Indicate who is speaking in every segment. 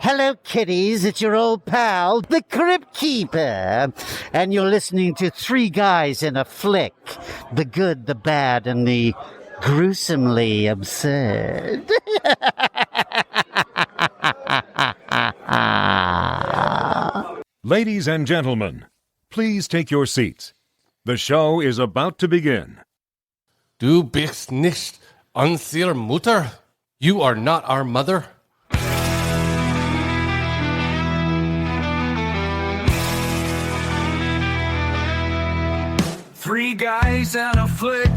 Speaker 1: Hello, kiddies. It's your old pal, the Crypt Keeper. And you're listening to Three Guys in a Flick. The good, the bad, and the gruesomely absurd.
Speaker 2: Ladies and gentlemen, please take your seats. The show is about to begin.
Speaker 3: Du bist nicht unsere Mutter. You are not our mother.
Speaker 4: Three guys and a flick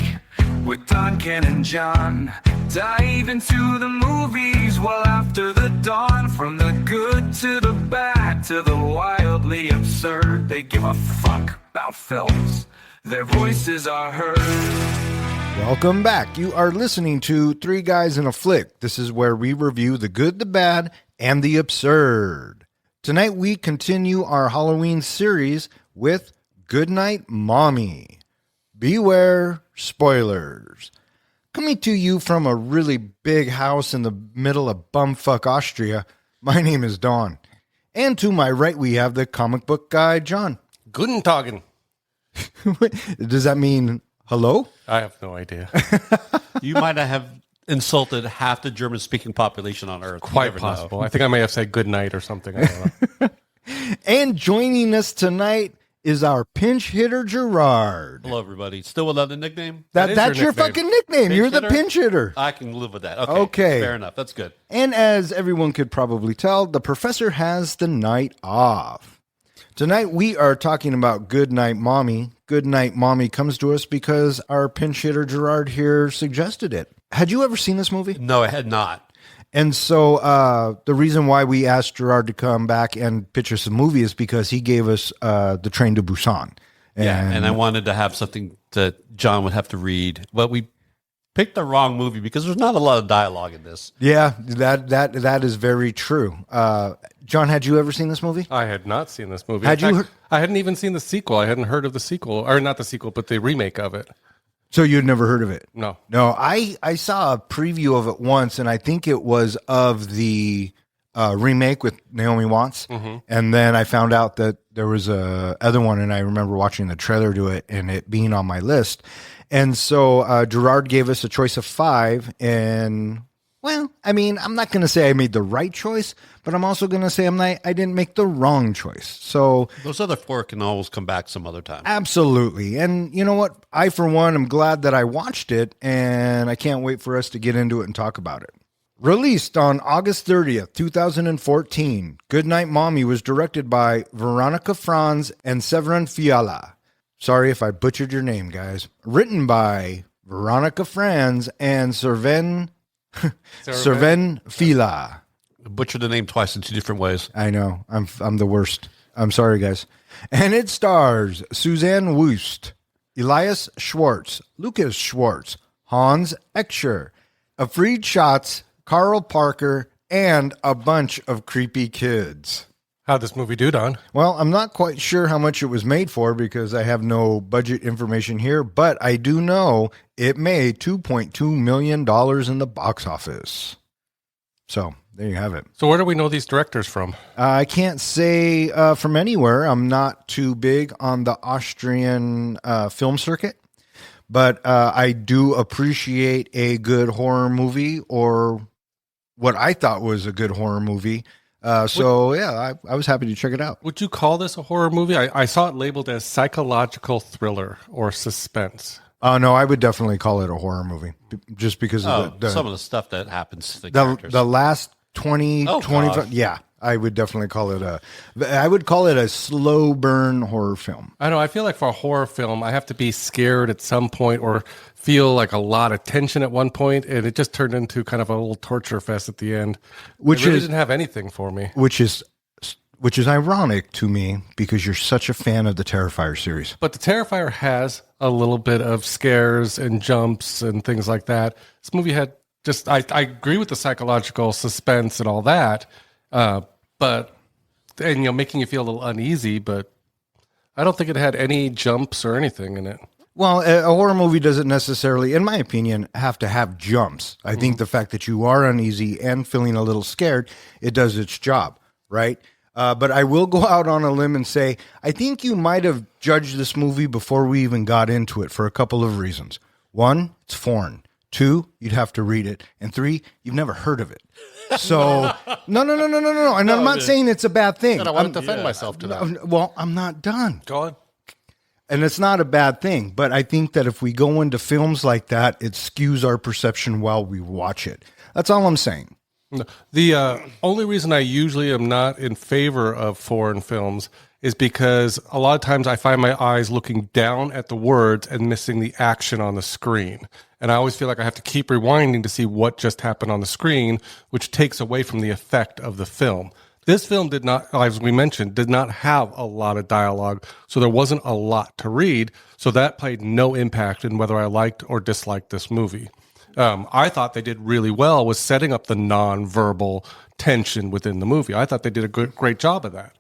Speaker 4: with Duncan and John. Dive into the movies well after the dawn. From the good to the bad to the wildly absurd. They give a fuck about films. Their voices are heard.
Speaker 5: Welcome back. You are listening to Three Guys in a Flick. This is where we review the good, the bad, and the absurd. Tonight we continue our Halloween series with Goodnight Mommy. Beware spoilers. Coming to you from a really big house in the middle of bumfuck Austria, my name is Don. And to my right we have the comic book guy, John.
Speaker 3: Guten Tagen.
Speaker 5: Does that mean hello?
Speaker 3: I have no idea.
Speaker 6: You might have insulted half the German-speaking population on Earth.
Speaker 3: Quite possible. I think I may have said good night or something. I don't know.
Speaker 5: And joining us tonight is our pinch hitter, Gerard.
Speaker 6: Hello, everybody. Still without a nickname?
Speaker 5: That's your
Speaker 3: nickname.
Speaker 5: fucking nickname. You're the pinch hitter.
Speaker 6: I can live with that.
Speaker 5: Okay.
Speaker 6: Fair enough. That's good.
Speaker 5: And as everyone could probably tell, the professor has the night off. Tonight we are talking about Goodnight Mommy. Goodnight Mommy comes to us because our pinch hitter, Gerard, here suggested it. Had you ever seen this movie?
Speaker 6: No, I had not.
Speaker 5: And so the reason why we asked Gerard to come back and pitch us a movie is because he gave us The Train to Busan.
Speaker 6: And I wanted to have something that John would have to read. But we picked the wrong movie because there's not a lot of dialogue in this.
Speaker 5: Yeah, that is very true. John, had you ever seen this movie?
Speaker 3: I had not seen this movie.
Speaker 5: Had
Speaker 3: In
Speaker 5: you
Speaker 3: fact, I hadn't even seen the sequel. I hadn't heard of the sequel. Or not the sequel, but the remake of it.
Speaker 5: So you'd never heard of it?
Speaker 3: No.
Speaker 5: No, I saw a preview of it once, and I think it was of the remake with Naomi Watts. Mm-hmm. And then I found out that there was a other one, and I remember watching the trailer to it and it being on my list. And so Gerard gave us a choice of 5, and well, I mean, I'm not going to say I made the right choice, but I'm also going to say I didn't make the wrong choice. So
Speaker 6: Those other 4 can always come back some other time.
Speaker 5: absolutely. And you know what? I, for one, am glad that I watched it, and I can't wait for us to get into it and talk about it. Released on August 30th, 2014, Goodnight Mommy was directed by Veronica Franz and Severin Fiala. Sorry if I butchered your name, guys. Written by Veronica Franz and Serven Fila.
Speaker 6: Butchered the name twice in 2 different ways.
Speaker 5: I know. I'm the worst. I'm sorry, guys. And it stars Suzanne Wust, Elias Schwartz, Lucas Schwartz, Hans Excher, Afreed Schatz, Carl Parker, and a bunch of creepy kids.
Speaker 3: How'd this movie do, Don?
Speaker 5: Well, I'm not quite sure how much it was made for because I have no budget information here, but I do know it made $2.2 million in the box office. So there you have it.
Speaker 3: So where do we know these directors from?
Speaker 5: I can't say from anywhere. I'm not too big on the Austrian film circuit, but I do appreciate a good horror movie, or what I thought was a good horror movie. I was happy to check it out.
Speaker 3: Would you call this a horror movie? I saw it labeled as psychological thriller or suspense.
Speaker 5: No, I would definitely call it a horror movie just because of
Speaker 6: some of the stuff that happens to the
Speaker 5: the
Speaker 6: characters.
Speaker 5: the last 20,
Speaker 6: Oh,
Speaker 5: 25.
Speaker 6: God.
Speaker 5: Yeah, I would definitely call it a slow burn horror film.
Speaker 3: I know. I feel like for a horror film, I have to be scared at some point or feel like a lot of tension at one point, and it just turned into kind of a little torture fest at the end.
Speaker 5: Which
Speaker 3: it really
Speaker 5: is-
Speaker 3: didn't have anything for me.
Speaker 5: Which is ironic to me because you're such a fan of the Terrifier series.
Speaker 3: But the Terrifier has a little bit of scares and jumps and things like that. This movie had just, I agree with the psychological suspense and all that, but making you feel a little uneasy, but I don't think it had any jumps or anything in it.
Speaker 5: Well, a horror movie doesn't necessarily, in my opinion, have to have jumps. I think the fact that you are uneasy and feeling a little scared, it does its job, right? But I will go out on a limb and say, I think you might have judged this movie before we even got into it for a couple of reasons. One, it's foreign. Two, you'd have to read it. And three, you've never heard of it. So, no. And I'm not saying it's a bad thing.
Speaker 3: And I want to defend myself to that.
Speaker 5: Well, I'm not done.
Speaker 3: Go on.
Speaker 5: And it's not a bad thing, but I think that if we go into films like that, it skews our perception while we watch it. That's all I'm saying.
Speaker 3: No. The only reason I usually am not in favor of foreign films is because a lot of times I find my eyes looking down at the words and missing the action on the screen. And I always feel like I have to keep rewinding to see what just happened on the screen, which takes away from the effect of the film. This film did not, as we mentioned, did not have a lot of dialogue, so there wasn't a lot to read. So that played no impact in whether I liked or disliked this movie. I thought they did really well with setting up the non-verbal tension within the movie. I thought they did a great job of that.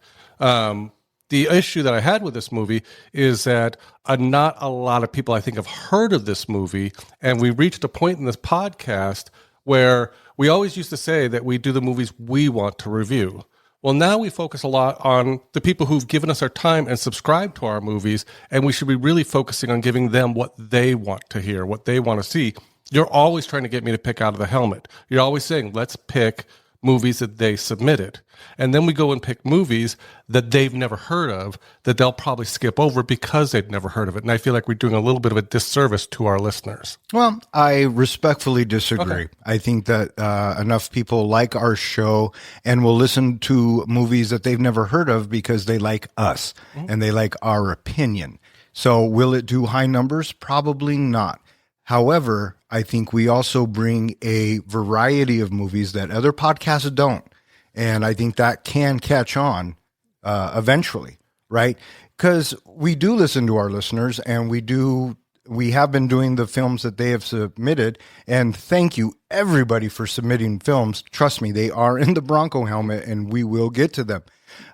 Speaker 3: The issue that I had with this movie is that not a lot of people, I think, have heard of this movie, and we reached a point in this podcast where we always used to say that we do the movies we want to review. Well, now we focus a lot on the people who've given us our time and subscribed to our movies, and we should be really focusing on giving them what they want to hear, what they want to see. You're always trying to get me to pick out of the helmet. You're always saying, let's pick movies that they submitted. And then we go and pick movies that they've never heard of that they'll probably skip over because they've never heard of it. And I feel like we're doing a little bit of a disservice to our listeners.
Speaker 5: Well, I respectfully disagree.
Speaker 3: Okay.
Speaker 5: I think that enough people like our show and will listen to movies that they've never heard of because they like us and they like our opinion. So will it do high numbers? Probably not. However, I think we also bring a variety of movies that other podcasts don't. And I think that can catch on eventually, right? Because we do listen to our listeners and we have been doing the films that they have submitted. And thank you, everybody, for submitting films. Trust me, they are in the Bronco helmet and we will get to them.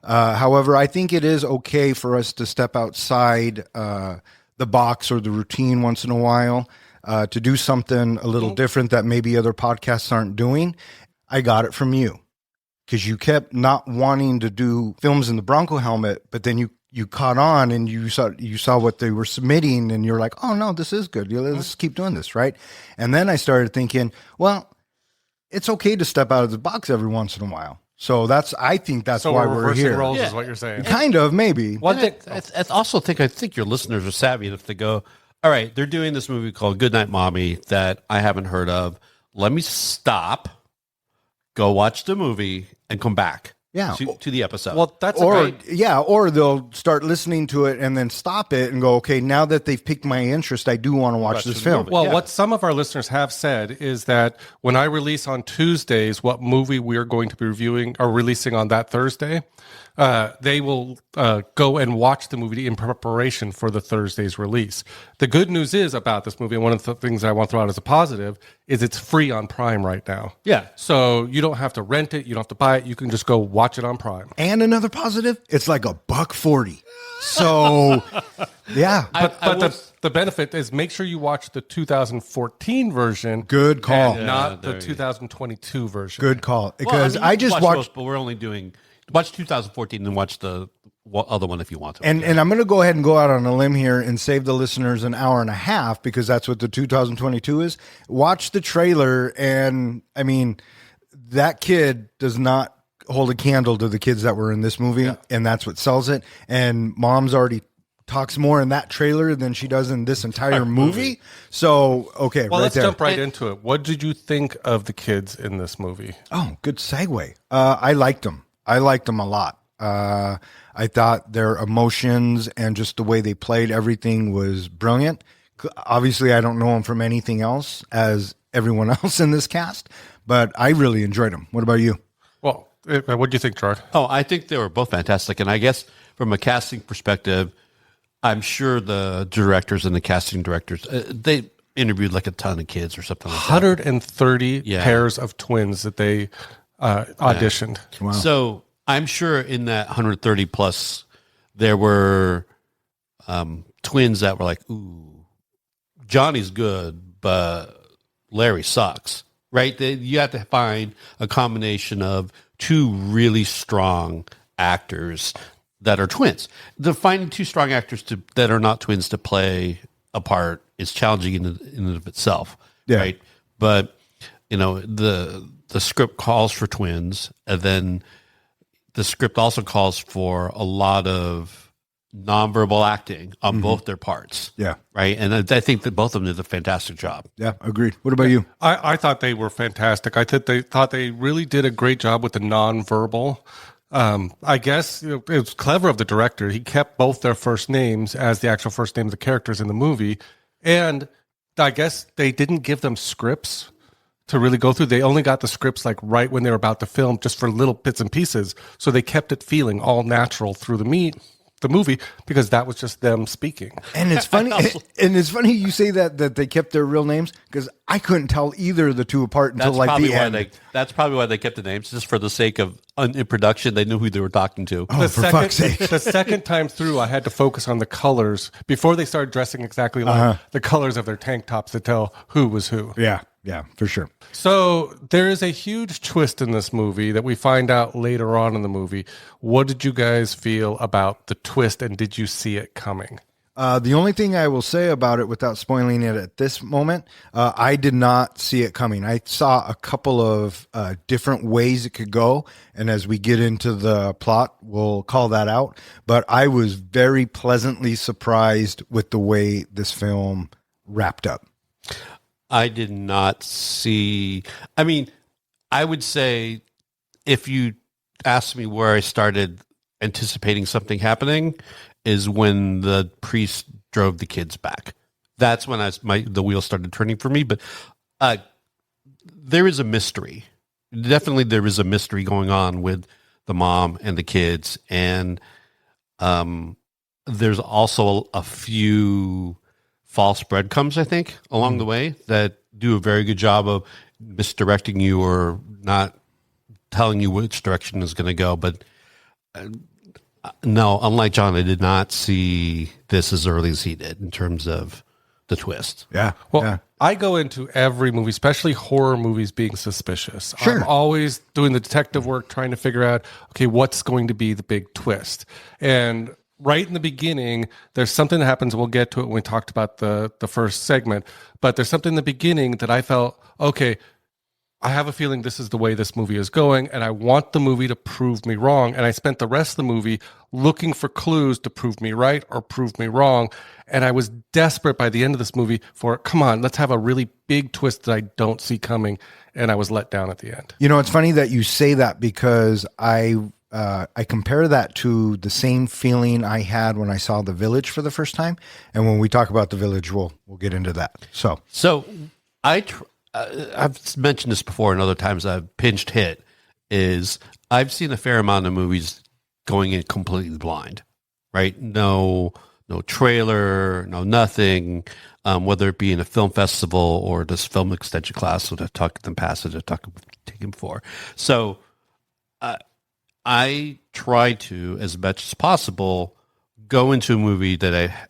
Speaker 5: However, I think it is okay for us to step outside the box or the routine once in a while. To do something a little different that maybe other podcasts aren't doing. I got it from you because you kept not wanting to do films in the Bronco helmet, but then you caught on and you saw what they were submitting and you're like, oh no, this is good. Let's keep doing this, right? And then I started thinking, well, it's okay to step out of the box every once in a while. So I think that's why we're
Speaker 3: reversing
Speaker 5: here.
Speaker 3: roles is what you're saying.
Speaker 5: Kind of, maybe.
Speaker 6: One thing, I think your listeners are savvy enough to go, all right, they're doing this movie called Goodnight Mommy that I haven't heard of. Let me stop, go watch the movie, and come back to the episode.
Speaker 3: Well, that's
Speaker 5: or they'll start listening to it and then stop it and go, okay, now that they've piqued my interest, I do want to watch this film.
Speaker 3: Well, what some of our listeners have said is that when I release on Tuesdays what movie we're going to be reviewing or releasing on that Thursday, they will go and watch the movie in preparation for the Thursday's release. The good news is about this movie, and one of the things I want to throw out as a positive, is it's free on Prime right now.
Speaker 6: Yeah.
Speaker 3: So you don't have to rent it. You don't have to buy it. You can just go watch it on Prime.
Speaker 5: And another positive, it's like $140. So, yeah.
Speaker 3: But the benefit is make sure you watch the 2014 version.
Speaker 5: Good call.
Speaker 3: And not the 2022 version.
Speaker 5: Good call. Because I just watched...
Speaker 6: Both, but we're only doing... Watch 2014 and watch the other one if you want to.
Speaker 5: And I'm going to go ahead and go out on a limb here and save the listeners an hour and a half because that's what the 2022 is. Watch the trailer, and I mean, that kid does not hold a candle to the kids that were in this movie, and that's what sells it. And Mom's already talks more in that trailer than she does in this entire movie. So, okay,
Speaker 3: well, let's jump
Speaker 5: right
Speaker 3: into it. What did you think of the kids in this movie?
Speaker 5: Oh, good segue. I liked them. I liked them a lot. I thought their emotions and just the way they played everything was brilliant. Obviously, I don't know them from anything else as everyone else in this cast, but I really enjoyed them. What about you?
Speaker 3: Well, what do you think, Gerard?
Speaker 6: Oh, I think they were both fantastic. And I guess from a casting perspective, I'm sure the directors and the casting directors, they interviewed like a ton of kids or something like
Speaker 3: 130 pairs of twins that they auditioned.
Speaker 5: Wow.
Speaker 6: So I'm sure in that 130 plus, there were twins that were like, ooh, Johnny's good, but Larry sucks, right? You have to find a combination of two really strong actors that are twins. Finding two strong actors that are not twins to play a part is challenging in and of itself, right? But the script calls for twins, and then the script also calls for a lot of nonverbal acting on both their parts.
Speaker 5: Yeah.
Speaker 6: Right. And I think that both of them did a fantastic job.
Speaker 5: Yeah, agreed. What about you?
Speaker 3: I thought they were fantastic. I thought they really did a great job with the nonverbal. I guess it was clever of the director. He kept both their first names as the actual first names of the characters in the movie. And I guess they didn't give them scripts to really go through. They only got the scripts like right when they were about to film, just for little bits and pieces. So they kept it feeling all natural through the movie, because that was just them speaking.
Speaker 5: And it's funny, you say that they kept their real names, because I couldn't tell either of the two apart until the end.
Speaker 6: That's probably why they kept the names, just for the sake of in production. They knew who they were talking to.
Speaker 5: Oh, for fuck's sake!
Speaker 3: The second time through, I had to focus on the colors before they started dressing exactly like the colors of their tank tops to tell who was who.
Speaker 5: Yeah, for sure.
Speaker 3: So there is a huge twist in this movie that we find out later on in the movie. What did you guys feel about the twist, and did you see it coming?
Speaker 5: The only thing I will say about it, without spoiling it at this moment, I did not see it coming. I saw a couple of different ways it could go, and as we get into the plot, we'll call that out. But I was very pleasantly surprised with the way this film wrapped up.
Speaker 6: I did not see. I mean, I would say if you asked me where I started anticipating something happening, is when the priest drove the kids back. That's when the wheels started turning for me. But there is a mystery. Definitely, there is a mystery going on with the mom and the kids, and there's also a few false breadcrumbs, I think, along the way that do a very good job of misdirecting you or not telling you which direction is going to go. But no, unlike John, I did not see this as early as he did in terms of the twist.
Speaker 5: Yeah.
Speaker 3: Well,
Speaker 5: yeah.
Speaker 3: I go into every movie, especially horror movies, being suspicious.
Speaker 5: Sure.
Speaker 3: I'm always doing the detective work, trying to figure out, okay, what's going to be the big twist? And right in the beginning, there's something that happens. We'll get to it when we talked about the first segment, but there's something in the beginning that I felt, okay, I have a feeling this is the way this movie is going, and I want the movie to prove me wrong. And I spent the rest of the movie looking for clues to prove me right or prove me wrong. And I was desperate by the end of this movie for, come on, let's have a really big twist that I don't see coming. And I was let down at the end.
Speaker 5: You know, it's funny that you say that, because I compare that to the same feeling I had when I saw The Village for the first time. And when we talk about The Village, we'll get into that. So
Speaker 6: I've mentioned this before, and other times I've pinched hit, is I've seen a fair amount of movies going in completely blind, right? No trailer, no nothing, whether it be in a film festival or this film extension class that I've talked to them past, that I've taken before. So I try to, as much as possible, go into a movie that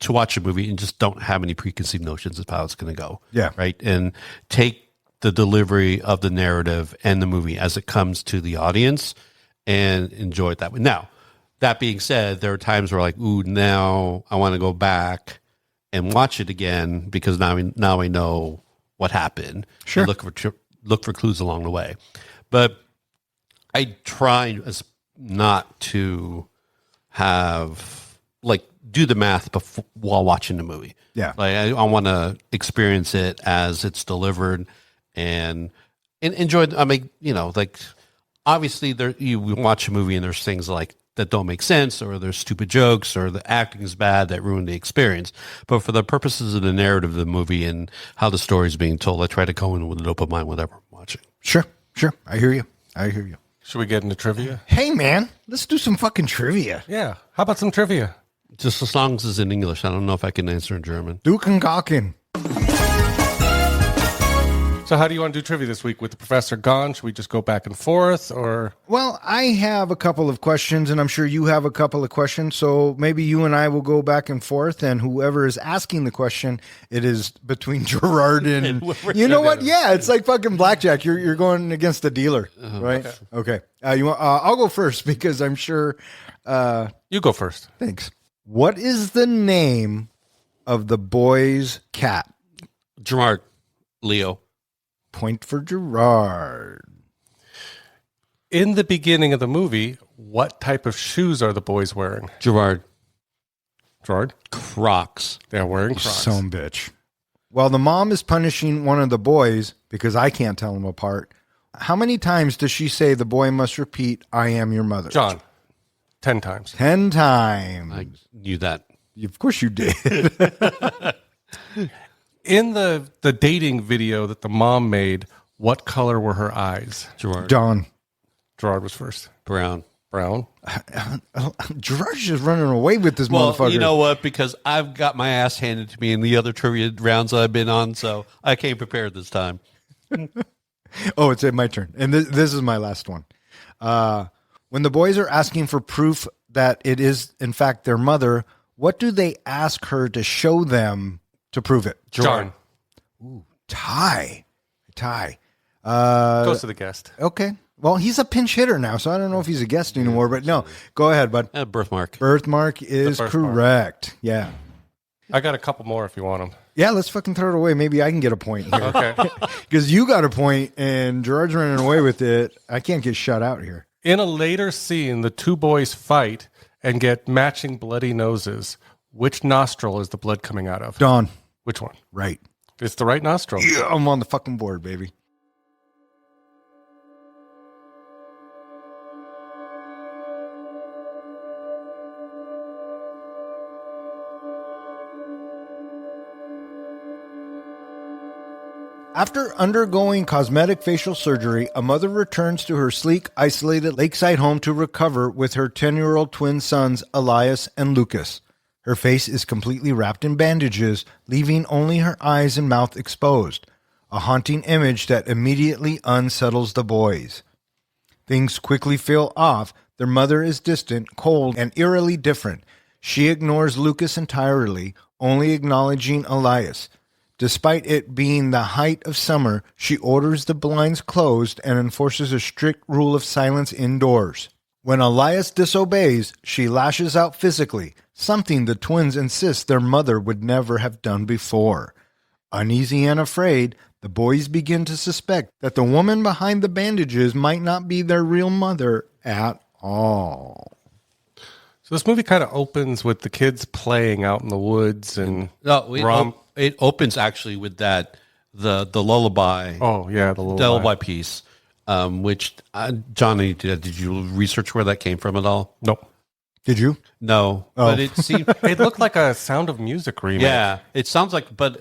Speaker 6: to watch a movie and just don't have any preconceived notions of how it's going to go.
Speaker 5: Yeah.
Speaker 6: Right. And take the delivery of the narrative and the movie as it comes to the audience and enjoy it that way. Now, that being said, there are times where like, ooh, now I want to go back and watch it again because now I know what happened.
Speaker 5: Sure.
Speaker 6: And look for clues along the way. But I try as not to have do the math while watching the movie.
Speaker 5: Yeah.
Speaker 6: Like I want to experience it as it's delivered and enjoy it. I mean, obviously you watch a movie and there's things like that don't make sense, or there's stupid jokes, or the acting is bad that ruin the experience. But for the purposes of the narrative of the movie and how the story is being told, I try to go in with an open mind whenever I'm watching.
Speaker 5: Sure. I hear you.
Speaker 3: Should we get into trivia?
Speaker 5: Hey, man, let's do some fucking trivia.
Speaker 3: Yeah. How about some trivia?
Speaker 6: Just as long as it's in English. I don't know if I can answer in German.
Speaker 5: Du kann gaken.
Speaker 3: So how do you want to do trivia this week? With the professor gone, should we just go back and forth, or?
Speaker 5: Well, I have a couple of questions, and I'm sure you have a couple of questions. So maybe you and I will go back and forth, and whoever is asking the question, it is between Gerard and you know what? Yeah, it's like fucking blackjack. You're going against the dealer, right? Okay. You want? I'll go first because I'm sure.
Speaker 3: You go first.
Speaker 5: Thanks. What is the name of the boy's cat?
Speaker 6: Gerard, Leo.
Speaker 5: Point for Gerard.
Speaker 3: In the beginning of the movie, what type of shoes are the boys wearing?
Speaker 6: Gerard.
Speaker 3: Crocs. They're wearing Crocs.
Speaker 5: Some bitch. While the mom is punishing one of the boys because I can't tell them apart, how many times does she say the boy must repeat, "I am your mother"?
Speaker 3: John. 10 times.
Speaker 5: 10 times.
Speaker 6: I knew that.
Speaker 5: Of course you did.
Speaker 3: In the dating video that the mom made, what color were her eyes?
Speaker 6: Gerard.
Speaker 5: John.
Speaker 3: Gerard was first.
Speaker 6: Brown.
Speaker 5: Gerard's just running away with this
Speaker 6: Well,
Speaker 5: motherfucker.
Speaker 6: you know what? Because I've got my ass handed to me in the other trivia rounds I've been on, so I came prepared this time.
Speaker 5: Oh, it's my turn. And this is my last one. When the boys are asking for proof that it is, in fact, their mother, what do they ask her to show them to prove it?
Speaker 3: John.
Speaker 5: Tie.
Speaker 3: Goes to the guest.
Speaker 5: Okay. Well, he's a pinch hitter now, so I don't know if he's a guest anymore, but no. Go ahead, bud.
Speaker 6: Birthmark.
Speaker 5: Birthmark is
Speaker 3: birthmark.
Speaker 5: correct. Yeah.
Speaker 3: I got a couple more if you want them.
Speaker 5: Yeah, let's fucking throw it away. Maybe I can get a point here.
Speaker 3: Okay.
Speaker 5: Because you got a point and Gerard's running away with it. I can't get shut out here.
Speaker 3: In a later scene, the two boys fight and get matching bloody noses. Which nostril is the blood coming out of?
Speaker 5: Dawn.
Speaker 3: Which one?
Speaker 5: Right.
Speaker 3: It's the right nostril.
Speaker 5: Yeah, I'm on the fucking board, baby. After undergoing cosmetic facial surgery, a mother returns to her sleek, isolated lakeside home to recover with her 10-year-old twin sons, Elias and Lucas. Her face is completely wrapped in bandages, leaving only her eyes and mouth exposed, a haunting image that immediately unsettles the boys. Things quickly feel off. Their mother is distant, cold, and eerily different. She ignores Lucas entirely, only acknowledging Elias. Despite it being the height of summer, she orders the blinds closed and enforces a strict rule of silence indoors. When Elias disobeys, she lashes out physically, something the twins insist their mother would never have done before. Uneasy and afraid, the boys begin to suspect that the woman behind the bandages might not be their real mother at all.
Speaker 3: So this movie kind of opens with the kids playing out in the woods and
Speaker 6: It opens actually with the lullaby.
Speaker 3: Oh yeah, the
Speaker 6: lullaby piece. Which Johnny, did you research where that came from at all?
Speaker 3: Nope.
Speaker 5: Did you?
Speaker 6: No, but it seemed
Speaker 3: it looked like a Sound of Music remake.
Speaker 6: Yeah, it sounds like. But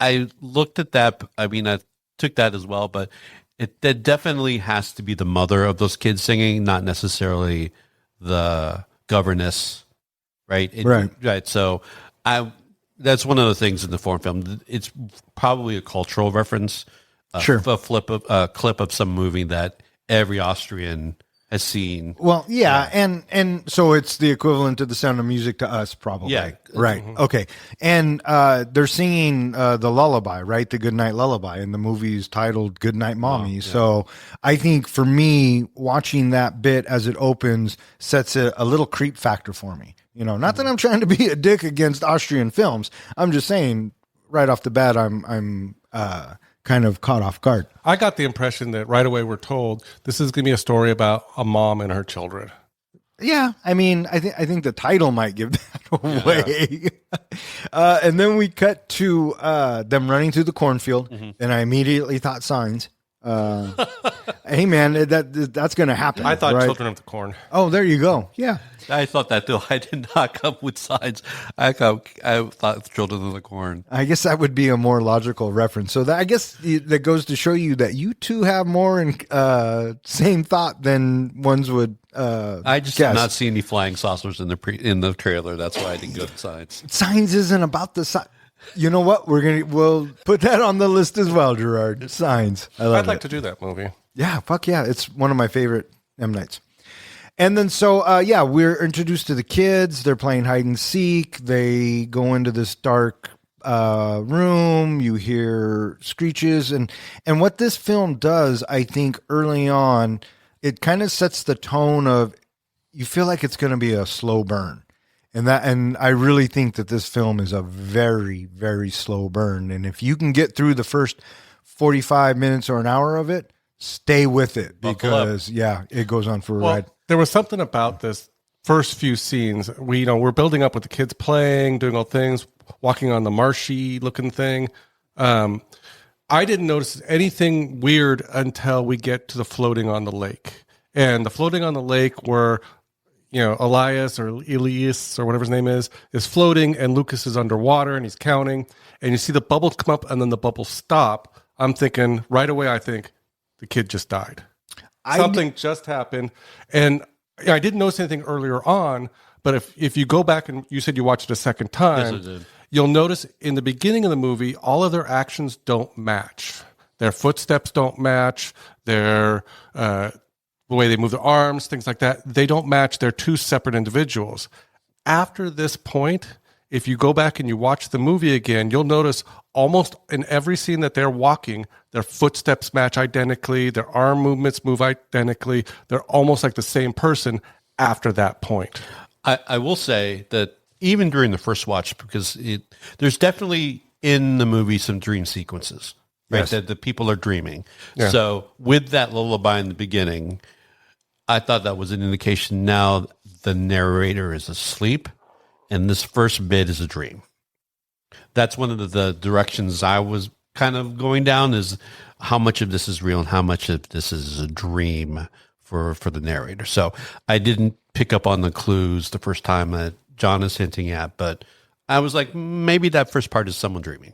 Speaker 6: I looked at that. I mean, I took that as well. But that definitely has to be the mother of those kids singing, not necessarily the governess, right? Right. So that's one of the things in the foreign film. It's probably a cultural reference.
Speaker 5: Sure.
Speaker 6: A clip of some movie that every Austrian has seen.
Speaker 5: Well, yeah. And so it's the equivalent to the Sound of Music to us, probably.
Speaker 6: Yeah.
Speaker 5: Right. Okay. And they're singing the lullaby, right? The Goodnight Lullaby, and the movie's titled Goodnight Mommy. So I think for me, watching that bit as it opens sets a little creep factor for me. You know, not that I'm trying to be a dick against Austrian films. I'm just saying right off the bat, I'm kind of caught off guard.
Speaker 3: I got the impression that right away we're told this is going to be a story about a mom and her children.
Speaker 5: Yeah, I mean, I think the title might give that away. Yeah. And then we cut to them running through the cornfield, and I immediately thought signs. Hey man, that's going to happen.
Speaker 3: I thought
Speaker 5: right?
Speaker 3: Children of the Corn.
Speaker 5: Oh, there you go. Yeah.
Speaker 6: I thought that too. I did not come with signs. I thought Children of the Corn.
Speaker 5: I guess that would be a more logical reference. So I guess that goes to show you that you two have more in same thought than ones would.
Speaker 6: I just
Speaker 5: guess.
Speaker 6: did not see any flying saucers in the trailer. That's why I didn't go to signs.
Speaker 5: Signs isn't about the sign. You know what? We'll put that on the list as well, Gerard. Signs. I love
Speaker 3: I'd like
Speaker 5: it.
Speaker 3: to do that movie.
Speaker 5: Yeah, fuck yeah. It's one of my favorite M. Nights. And then we're introduced to the kids. They're playing hide and seek. They go into this dark room. You hear screeches. And what this film does, I think, early on, it kind of sets the tone of you feel like it's going to be a slow burn. And I really think that this film is a very, very slow burn. And if you can get through the first 45 minutes or an hour of it, stay with it because it goes on for a ride.
Speaker 3: There was something about this first few scenes. We're building up with the kids playing, doing all things, walking on the marshy looking thing. I didn't notice anything weird until we get to the floating on the lake. And the floating on the lake where, Elias or Elias or whatever his name is floating and Lucas is underwater and he's counting. And you see the bubbles come up and then the bubbles stop. I'm thinking right away, the kid just died. Something just happened. And I didn't notice anything earlier on, but if you go back and you said you watched it a second time,
Speaker 6: Yes, I did.
Speaker 3: You'll notice in the beginning of the movie, all of their actions don't match. Their footsteps don't match. Their the way they move their arms, things like that, they don't match. They're two separate individuals. After this point, if you go back and you watch the movie again, you'll notice almost in every scene that they're walking, their footsteps match identically, their arm movements move identically. They're almost like the same person after that point.
Speaker 6: I will say that even during the first watch, because there's definitely in the movie some dream sequences, right?
Speaker 5: Yes.
Speaker 6: That the people are dreaming.
Speaker 3: Yeah.
Speaker 6: So with that lullaby in the beginning, I thought that was an indication now the narrator is asleep and this first bit is a dream. That's one of the directions I was kind of going down, is how much of this is real and how much of this is a dream for the narrator. So I didn't pick up on the clues the first time that John is hinting at, but I was like, maybe that first part is someone dreaming.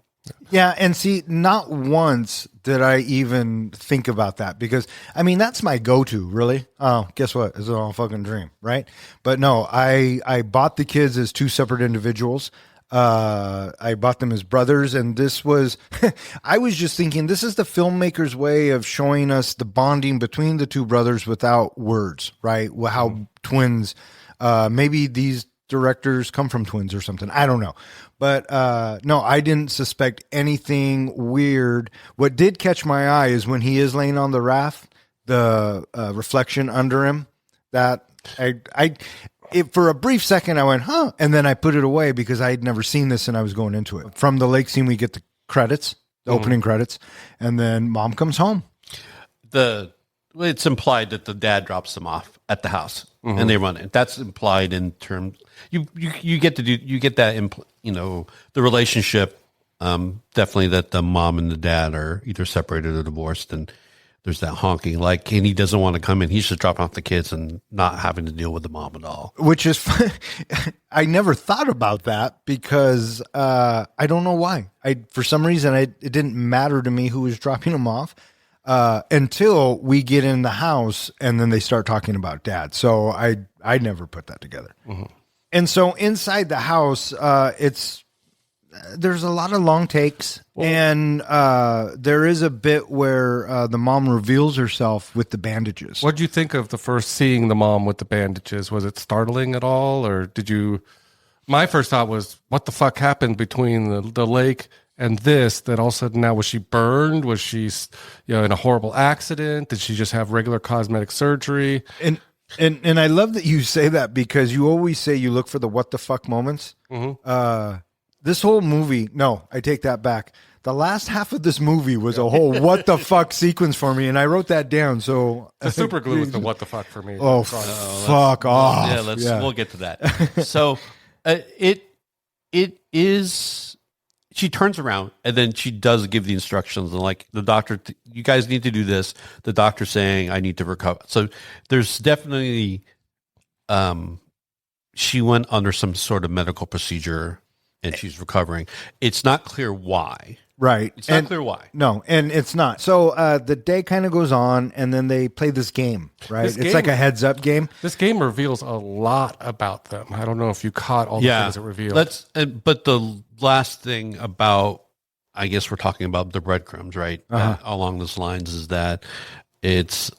Speaker 5: Yeah, and see, not once did I even think about that because, that's my go-to, really. Oh, guess what? It's all a fucking dream, right? But no, I bought the kids as two separate individuals. I bought them as brothers, and this was, I was just thinking, this is the filmmaker's way of showing us the bonding between the two brothers without words, right? How twins, maybe these directors come from twins or something. I don't know. But no, I didn't suspect anything weird. What did catch my eye is when he is laying on the raft, the reflection under him, that for a brief second I went, huh? And then I put it away because I had never seen this and I was going into it. From the lake scene, we get the credits, the opening credits, and then mom comes home.
Speaker 6: It's implied that the dad drops them off at the house and they run it. That's implied in terms you get that the relationship. Definitely that the mom and the dad are either separated or divorced, and there's that honking, and he doesn't want to come in. He's just dropping off the kids and not having to deal with the mom at all.
Speaker 5: Which is, I never thought about that because I don't know why. For some reason, it didn't matter to me who was dropping them off until we get in the house and then they start talking about dad. So I never put that together. Mm-hmm. And so inside the house, there's a lot of long takes, and there is a bit where the mom reveals herself with the bandages.
Speaker 3: What did you think of the first seeing the mom with the bandages? Was it startling at all, or did you? My first thought was, what the fuck happened between the lake and this? That all of a sudden now, was she burned? Was she, in a horrible accident? Did she just have regular cosmetic surgery?
Speaker 5: And I love that you say that because you always say you look for the what the fuck moments. Mm-hmm. This whole movie, no, I take that back. The last half of this movie was a whole what the fuck sequence for me, and I wrote that down. So
Speaker 3: the super glue was the what the fuck for me.
Speaker 5: Oh, fuck off.
Speaker 6: Yeah, we'll get to that. So it is. She turns around and then she does give the instructions, and like the doctor, you guys need to do this. The doctor's saying I need to recover. So there's definitely, she went under some sort of medical procedure and she's recovering. It's not clear why.
Speaker 5: Right.
Speaker 6: It's not clear why.
Speaker 5: No, and it's not. So the day kind of goes on, and then they play this game, right?
Speaker 3: This
Speaker 5: It's
Speaker 3: game-
Speaker 5: like a heads up game.
Speaker 3: This game reveals a lot about them. I don't know if you caught all the things it revealed.
Speaker 6: But the last thing about, I guess we're talking about the breadcrumbs, right? Along those lines is that it's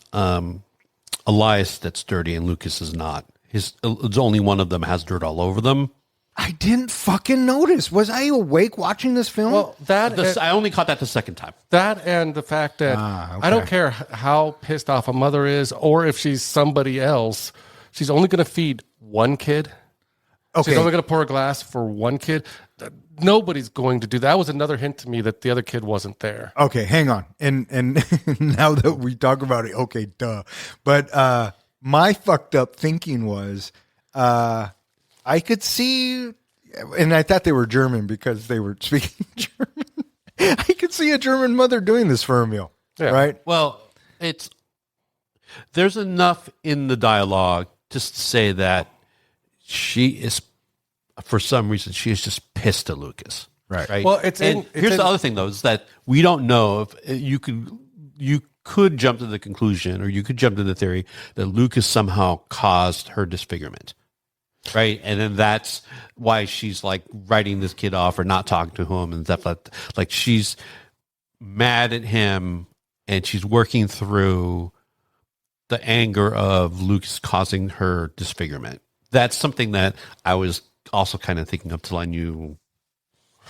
Speaker 6: Elias that's dirty and Lucas is not. It's only one of them has dirt all over them.
Speaker 5: I didn't fucking notice. Was I awake watching this film?
Speaker 3: Well,
Speaker 6: I only caught that the second time.
Speaker 3: that and the fact that I don't care how pissed off a mother is or if she's somebody else, she's only going to feed one kid.
Speaker 5: Okay.
Speaker 3: She's only going to pour a glass for one kid. Nobody's going to do that. That was another hint to me that the other kid wasn't there.
Speaker 5: Okay, hang on. And now that we talk about it, okay, duh. But my fucked up thinking was I could see, and I thought they were German because they were speaking German. I could see a German mother doing this for a meal, right?
Speaker 6: Well, there's enough in the dialogue just to say that she is, for some reason, she is just pissed at Lucas. Right.
Speaker 3: Well,
Speaker 6: here's the other thing, though, is that we don't know if you could jump to the conclusion, or you could jump to the theory that Lucas somehow caused her disfigurement. Right. And then that's why she's like writing this kid off or not talking to him and stuff like that. Like she's mad at him and she's working through the anger of Lucas causing her disfigurement. That's something that I was also kind of thinking of till I knew,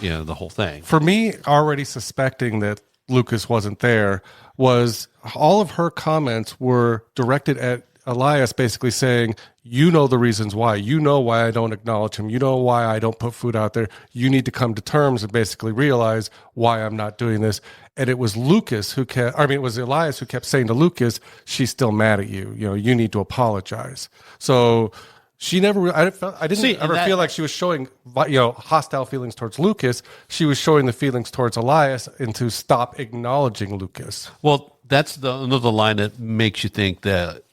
Speaker 6: the whole thing.
Speaker 3: For me, already suspecting that Lucas wasn't there was all of her comments were directed at Elias, basically saying, you know the reasons why. You know why I don't acknowledge him. You know why I don't put food out there. You need to come to terms and basically realize why I'm not doing this. And it was it was Elias who kept saying to Lucas, she's still mad at you. You need to apologize. So she never, I didn't ever feel like she was showing, hostile feelings towards Lucas. She was showing the feelings towards Elias and to stop acknowledging Lucas.
Speaker 6: Well, that's another line that makes you think that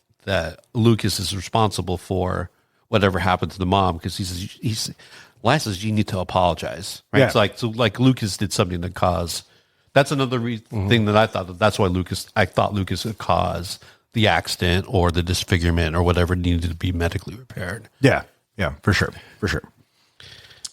Speaker 6: Lucas is responsible for whatever happened to the mom, because Elias says you need to apologize, right?
Speaker 5: Yeah.
Speaker 6: It's like Lucas did something to cause. That's another thing that I thought that's why I thought Lucas would cause the accident or the disfigurement or whatever needed to be medically repaired.
Speaker 5: Yeah, for sure.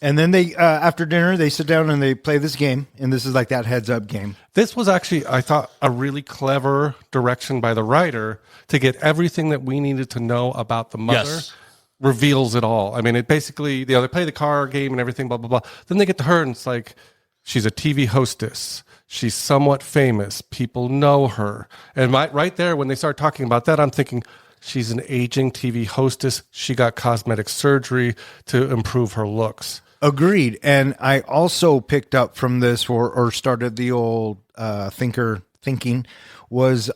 Speaker 5: And then they, after dinner, they sit down and they play this game, and this is like that heads up game.
Speaker 3: This was actually, I thought, a really clever direction by the writer to get everything that we needed to know about the mother.
Speaker 6: Yes.
Speaker 3: Reveals it all. I mean, it basically, they play the car game and everything, blah, blah, blah. Then they get to her and it's like, she's a TV hostess. She's somewhat famous. People know her. And right there, when they start talking about that, I'm thinking, she's an aging TV hostess. She got cosmetic surgery to improve her looks.
Speaker 5: Agreed. And I also picked up from this or started the old thinking was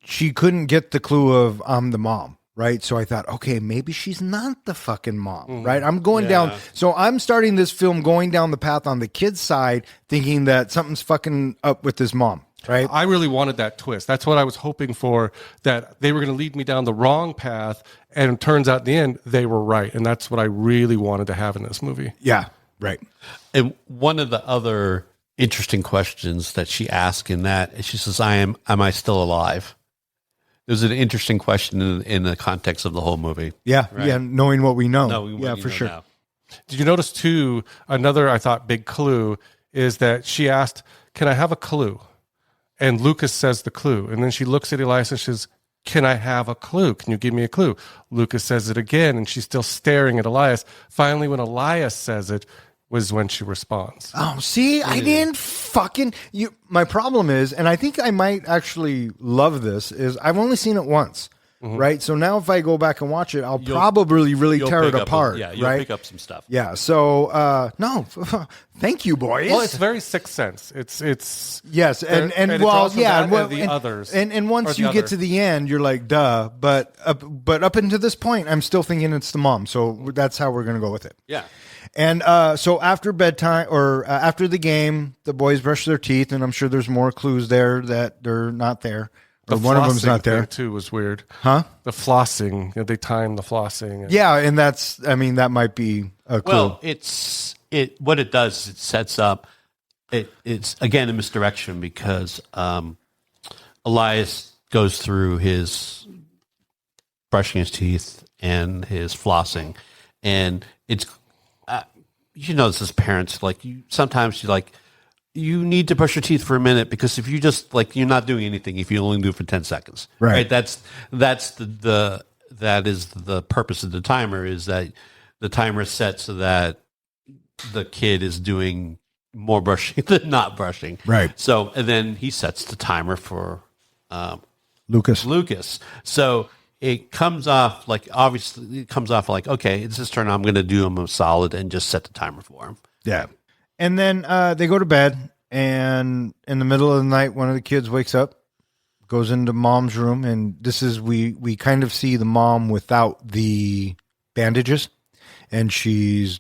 Speaker 5: she couldn't get the clue of I'm the mom. Right. So I thought, okay, maybe she's not the fucking mom. Right. I'm going down. So I'm starting this film going down the path on the kid's side, thinking that something's fucking up with this mom. Right.
Speaker 3: I really wanted that twist. That's what I was hoping for, that they were going to lead me down the wrong path. And it turns out in the end, they were right. And that's what I really wanted to have in this movie.
Speaker 5: Yeah. Right.
Speaker 6: And one of the other interesting questions that she asked in that, she says, am I still alive? It was an interesting question in the context of the whole movie.
Speaker 5: Yeah.
Speaker 6: Right.
Speaker 5: Yeah. Knowing what we know.
Speaker 6: For
Speaker 5: sure.
Speaker 6: Now.
Speaker 3: Did you notice too, another, I thought, big clue is that she asked, can I have a clue? And Lucas says the clue. And then she looks at Elias and she says, can I have a clue? Can you give me a clue? Lucas says it again, and she's still staring at Elias. Finally, when Elias says it, was when she responds.
Speaker 5: Oh, see, I didn't fucking you. My problem is, and I think I might actually love this, is I've only seen it once. Right. So now if I go back and watch it, I'll probably really tear it apart.
Speaker 6: You'll
Speaker 5: right?
Speaker 6: pick up some stuff.
Speaker 5: Yeah. So, no, thank you, boys.
Speaker 3: Well, it's very Sixth Sense. It's
Speaker 5: yes. And
Speaker 3: it's
Speaker 5: well,
Speaker 3: also
Speaker 5: yeah.
Speaker 3: that and the others.
Speaker 5: And once you get to the end, you're like, duh. But up until this point, I'm still thinking it's the mom. So that's how we're going to go with it.
Speaker 6: Yeah.
Speaker 5: And so after bedtime or after the game, the boys brush their teeth, and I'm sure there's more clues there that they're not there. Or one of them's not there.
Speaker 3: Too was weird.
Speaker 5: Huh?
Speaker 3: The flossing. They timed the flossing.
Speaker 5: Yeah, and that might be a clue.
Speaker 6: Well, it's what it does is it sets up. It's again a misdirection because Elias goes through his brushing his teeth and his flossing, and it's this as parents, like sometimes you need to brush your teeth for a minute because if you just you're not doing anything if you only do it for 10 seconds, right? That is the purpose of the timer, is that the timer is set so that the kid is doing more brushing than not brushing.
Speaker 5: Right.
Speaker 6: So, and then he sets the timer for
Speaker 5: Lucas.
Speaker 6: So it comes off okay, it's his turn. I'm going to do him a solid and just set the timer for him.
Speaker 5: Yeah. And then they go to bed, and in the middle of the night, one of the kids wakes up, goes into mom's room, and this is, we kind of see the mom without the bandages, and she's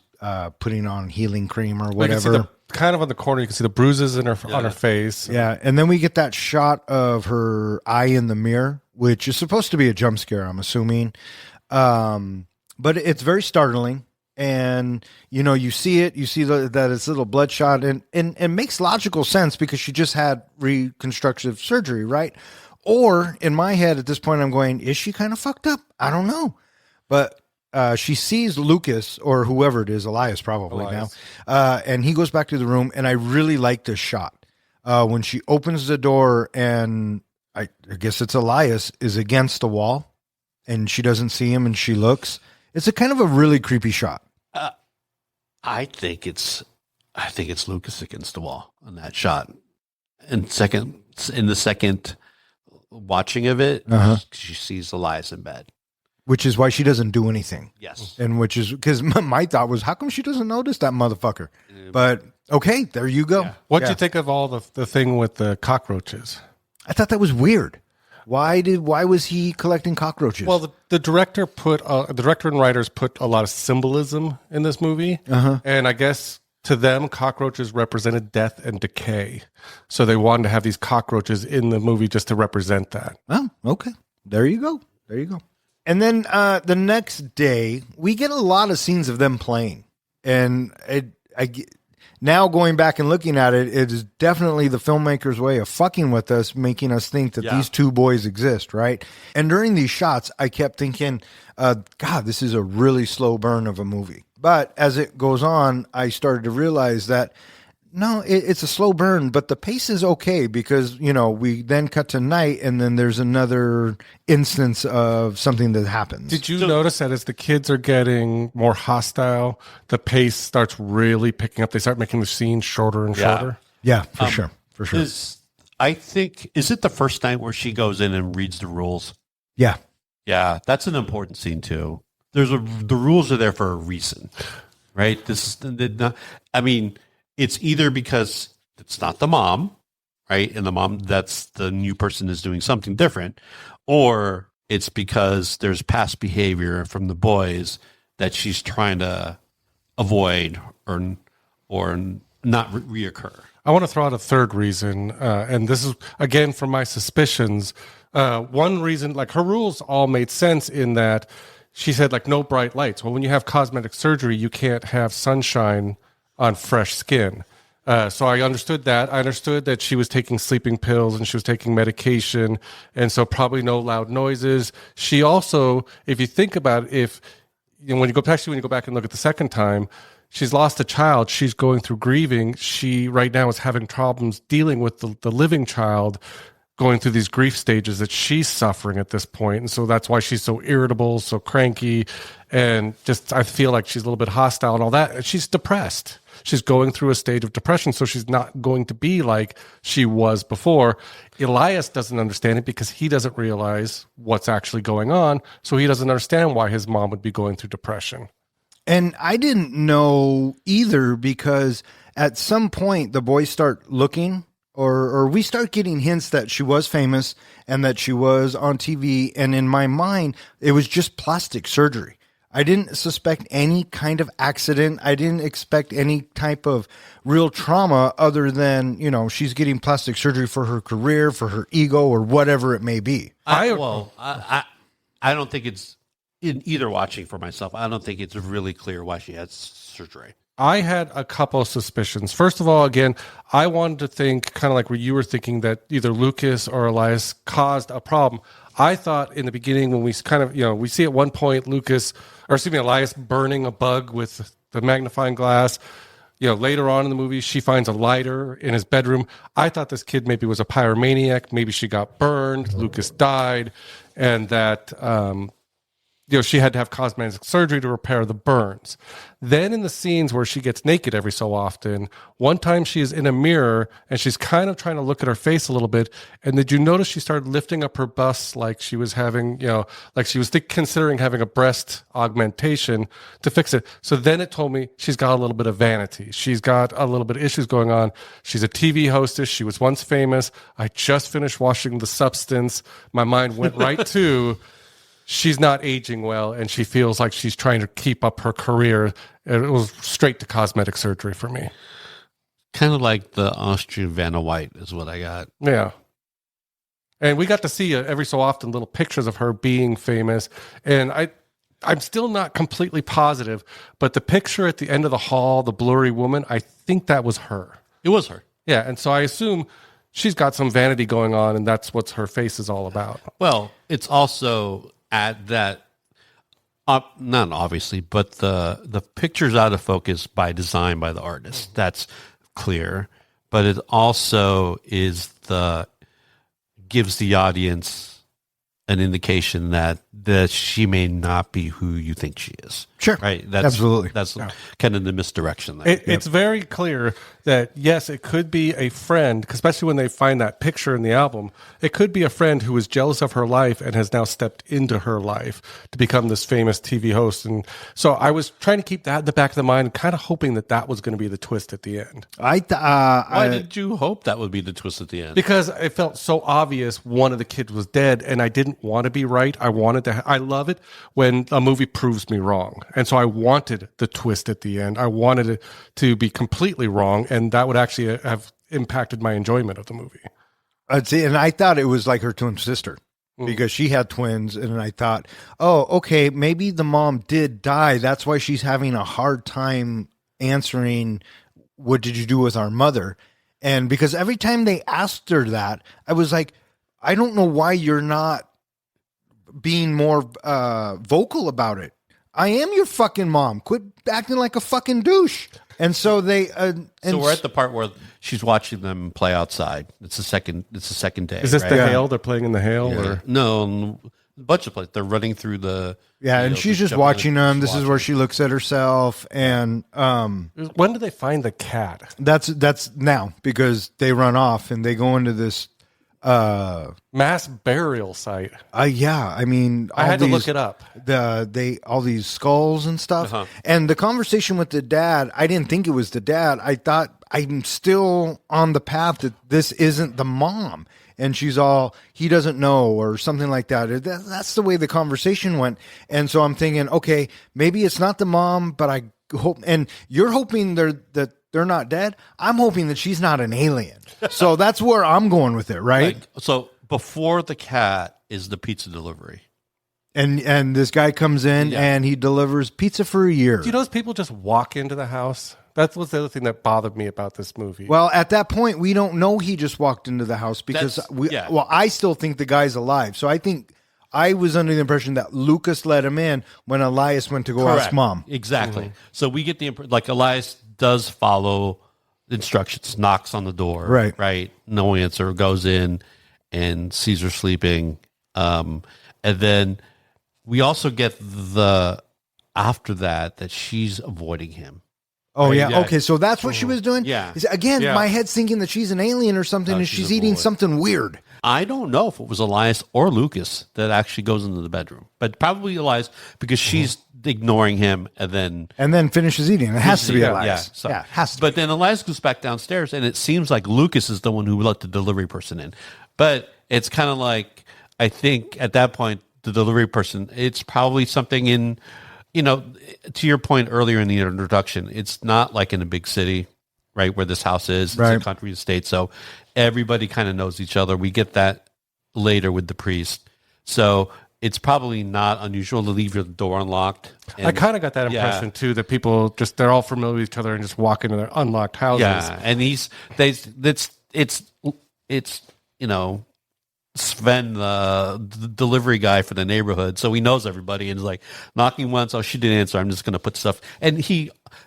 Speaker 5: putting on healing cream or whatever.
Speaker 3: Kind of on the corner, you can see the bruises on her face.
Speaker 5: Yeah, and then we get that shot of her eye in the mirror, which is supposed to be a jump scare, I'm assuming. But it's very startling. And, you see it, that it's a little bloodshot, and it makes logical sense because she just had reconstructive surgery, right? Or in my head at this point, I'm going, is she kind of fucked up? I don't know. But she sees Lucas, or whoever it is, Elias probably now, and he goes back to the room, and I really like this shot. When she opens the door, and I guess it's Elias, is against the wall, and she doesn't see him, and she looks. It's a kind of a really creepy shot.
Speaker 6: I think it's Lucas against the wall on that shot. In the second watching of it, she sees Elias in bed.
Speaker 5: Which is why she doesn't do anything.
Speaker 6: Yes.
Speaker 5: And which is because my thought was, how come she doesn't notice that motherfucker? But okay, there you go.
Speaker 3: Yeah. What'd you think of all the thing with the cockroaches?
Speaker 5: I thought that was weird. Why was he collecting cockroaches?
Speaker 3: Well, the director and writers put a lot of symbolism in this movie. And I guess to them, cockroaches represented death and decay. So they wanted to have these cockroaches in the movie just to represent that.
Speaker 5: Oh, okay. There you go. And then the next day, we get a lot of scenes of them playing. And now going back and looking at it, it is definitely the filmmaker's way of fucking with us, making us think that these two boys exist, right? And during these shots, I kept thinking, God, this is a really slow burn of a movie. But as it goes on, I started to realize that, no, it's a slow burn, but the pace is okay because, we then cut to night and then there's another instance of something that happens.
Speaker 3: Did you notice that as the kids are getting more hostile, the pace starts really picking up? They start making the scenes shorter and shorter?
Speaker 5: Yeah, for sure.
Speaker 6: Is it the first night where she goes in and reads the rules?
Speaker 5: Yeah.
Speaker 6: Yeah, that's an important scene too. The rules are there for a reason, right? It's either because it's not the mom, right? And the mom, that's the new person is doing something different, or it's because there's past behavior from the boys that she's trying to avoid or not reoccur.
Speaker 3: I want to throw out a third reason, and this is, again, from my suspicions. One reason, her rules all made sense in that she said, no bright lights. Well, when you have cosmetic surgery, you can't have sunshine on fresh skin. So I understood that. I understood that she was taking sleeping pills and she was taking medication, and so probably no loud noises. She also, if you think about it, when you go back and look at the second time, she's lost a child. She's going through grieving. She right now is having problems dealing with the living child, going through these grief stages that she's suffering at this point. And so that's why she's so irritable, so cranky, and just, I feel like she's a little bit hostile and all that. And she's depressed. She's going through a stage of depression, so she's not going to be like she was before. Elias doesn't understand it because he doesn't realize what's actually going on, so he doesn't understand why his mom would be going through depression.
Speaker 5: And I didn't know either because at some point the boys start looking, or we start getting hints that she was famous and that she was on TV, and in my mind, it was just plastic surgery. I didn't suspect any kind of accident. I didn't expect any type of real trauma other than, she's getting plastic surgery for her career, for her ego, or whatever it may be.
Speaker 6: I don't think it's, in either watching for myself, I don't think it's really clear why she had surgery.
Speaker 3: I had a couple of suspicions. First of all, again, I wanted to think kind of like where you were thinking that either Lucas or Elias caused a problem. I thought in the beginning when we kind of, we see at one point Elias burning a bug with the magnifying glass. Later on in the movie, she finds a lighter in his bedroom. I thought this kid maybe was a pyromaniac. Maybe she got burned. Lucas died. And that, she had to have cosmetic surgery to repair the burns. Then in the scenes where she gets naked every so often, one time she is in a mirror and she's kind of trying to look at her face a little bit. And did you notice she started lifting up her bust like she was having, like she was considering having a breast augmentation to fix it. So then it told me she's got a little bit of vanity. She's got a little bit of issues going on. She's a TV hostess. She was once famous. I just finished watching The Substance. My mind went right to... she's not aging well, and she feels like she's trying to keep up her career. It was straight to cosmetic surgery for me.
Speaker 6: Kind of like the Austrian Vanna White is what I got.
Speaker 3: Yeah. And we got to see every so often little pictures of her being famous. And I'm still not completely positive, but the picture at the end of the hall, the blurry woman, I think that was her.
Speaker 6: It was her.
Speaker 3: Yeah, and so I assume she's got some vanity going on, and that's what her face is all about.
Speaker 6: Well, it's also... at that, not obviously, but the picture's out of focus by design by the artist. That's clear. But it also gives the audience an indication that she may not be who you think she is.
Speaker 5: Sure.
Speaker 6: Right.
Speaker 5: Absolutely.
Speaker 6: That's kind of the misdirection there.
Speaker 3: It's very clear that, yes, it could be a friend, especially when they find that picture in the album. It could be a friend who was jealous of her life and has now stepped into her life to become this famous TV host. And so I was trying to keep that in the back of the mind, kind of hoping that was going to be the twist at the end.
Speaker 6: Why did you hope that would be the twist at the end?
Speaker 3: Because it felt so obvious one of the kids was dead, and I didn't want to be right. I love it when a movie proves me wrong. And so I wanted the twist at the end. I wanted it to be completely wrong, and that would actually have impacted my enjoyment of the movie.
Speaker 5: I'd see, and I thought it was like her twin sister because she had twins, and I thought, oh, okay, maybe the mom did die. That's why she's having a hard time answering, what did you do with our mother? And because every time they asked her that, I was like, I don't know why you're not being more vocal about it. I am your fucking mom. Quit acting like a fucking douche. And so they.
Speaker 6: So we're at the part where she's watching them play outside. It's the second day.
Speaker 3: Is this
Speaker 6: right?
Speaker 3: the hail? They're playing in the hail, or
Speaker 6: no? A bunch of places. They're running through the.
Speaker 5: Yeah, and she's just watching them. This is where she looks at herself, and
Speaker 3: when do they find the cat?
Speaker 5: That's now, because they run off and they go into this
Speaker 3: mass burial site.
Speaker 5: Yeah, I mean,
Speaker 3: I had to look it up.
Speaker 5: All these skulls and stuff, and the conversation with the dad. I didn't think it was the dad. I thought I'm still on the path that this isn't the mom, and she's all, he doesn't know or something like that. That's the way the conversation went, and so I'm thinking, okay, maybe it's not the mom, but I hope. And you're hoping that they're not dead. I'm hoping that she's not an alien. So that's where I'm going with it, right?
Speaker 6: So before the cat is the pizza delivery.
Speaker 5: And this guy comes in and he delivers pizza for a year.
Speaker 3: Do you know those people just walk into the house? That was the other thing that bothered me about this movie.
Speaker 5: Well, at that point, we don't know he just walked into the house because I still think the guy's alive. So I think I was under the impression that Lucas let him in when Elias went to go ask mom.
Speaker 6: Exactly. Mm-hmm. So we get the like Elias does follow instructions, knocks on the door, right? No answer, goes in and sees her sleeping. And then we also get after that she's avoiding him.
Speaker 5: Oh, right? Yeah. Okay, so that's what she was doing?
Speaker 6: Yeah.
Speaker 5: Again, my head's thinking that she's an alien or something, and she's eating something weird.
Speaker 6: I don't know if it was Elias or Lucas that actually goes into the bedroom, but probably Elias because she's ignoring him and then
Speaker 5: finishes eating. It has to be Elias.
Speaker 6: Yeah, so,
Speaker 5: it has to
Speaker 6: but then Elias goes back downstairs, and it seems like Lucas is the one who let the delivery person in. But it's kind of like, I think at that point, the delivery person, it's probably something in, to your point earlier in the introduction, it's not like in a big city, right, where this house is. It's a country estate, so everybody kind of knows each other. We get that later with the priest. So it's probably not unusual to leave your door unlocked.
Speaker 3: I kind of got that impression too, that people they're all familiar with each other and just walk into their unlocked houses.
Speaker 6: Yeah, and it's Sven, the delivery guy for the neighborhood, so he knows everybody and is like knocking once. Oh, she didn't answer. I'm just going to put stuff. And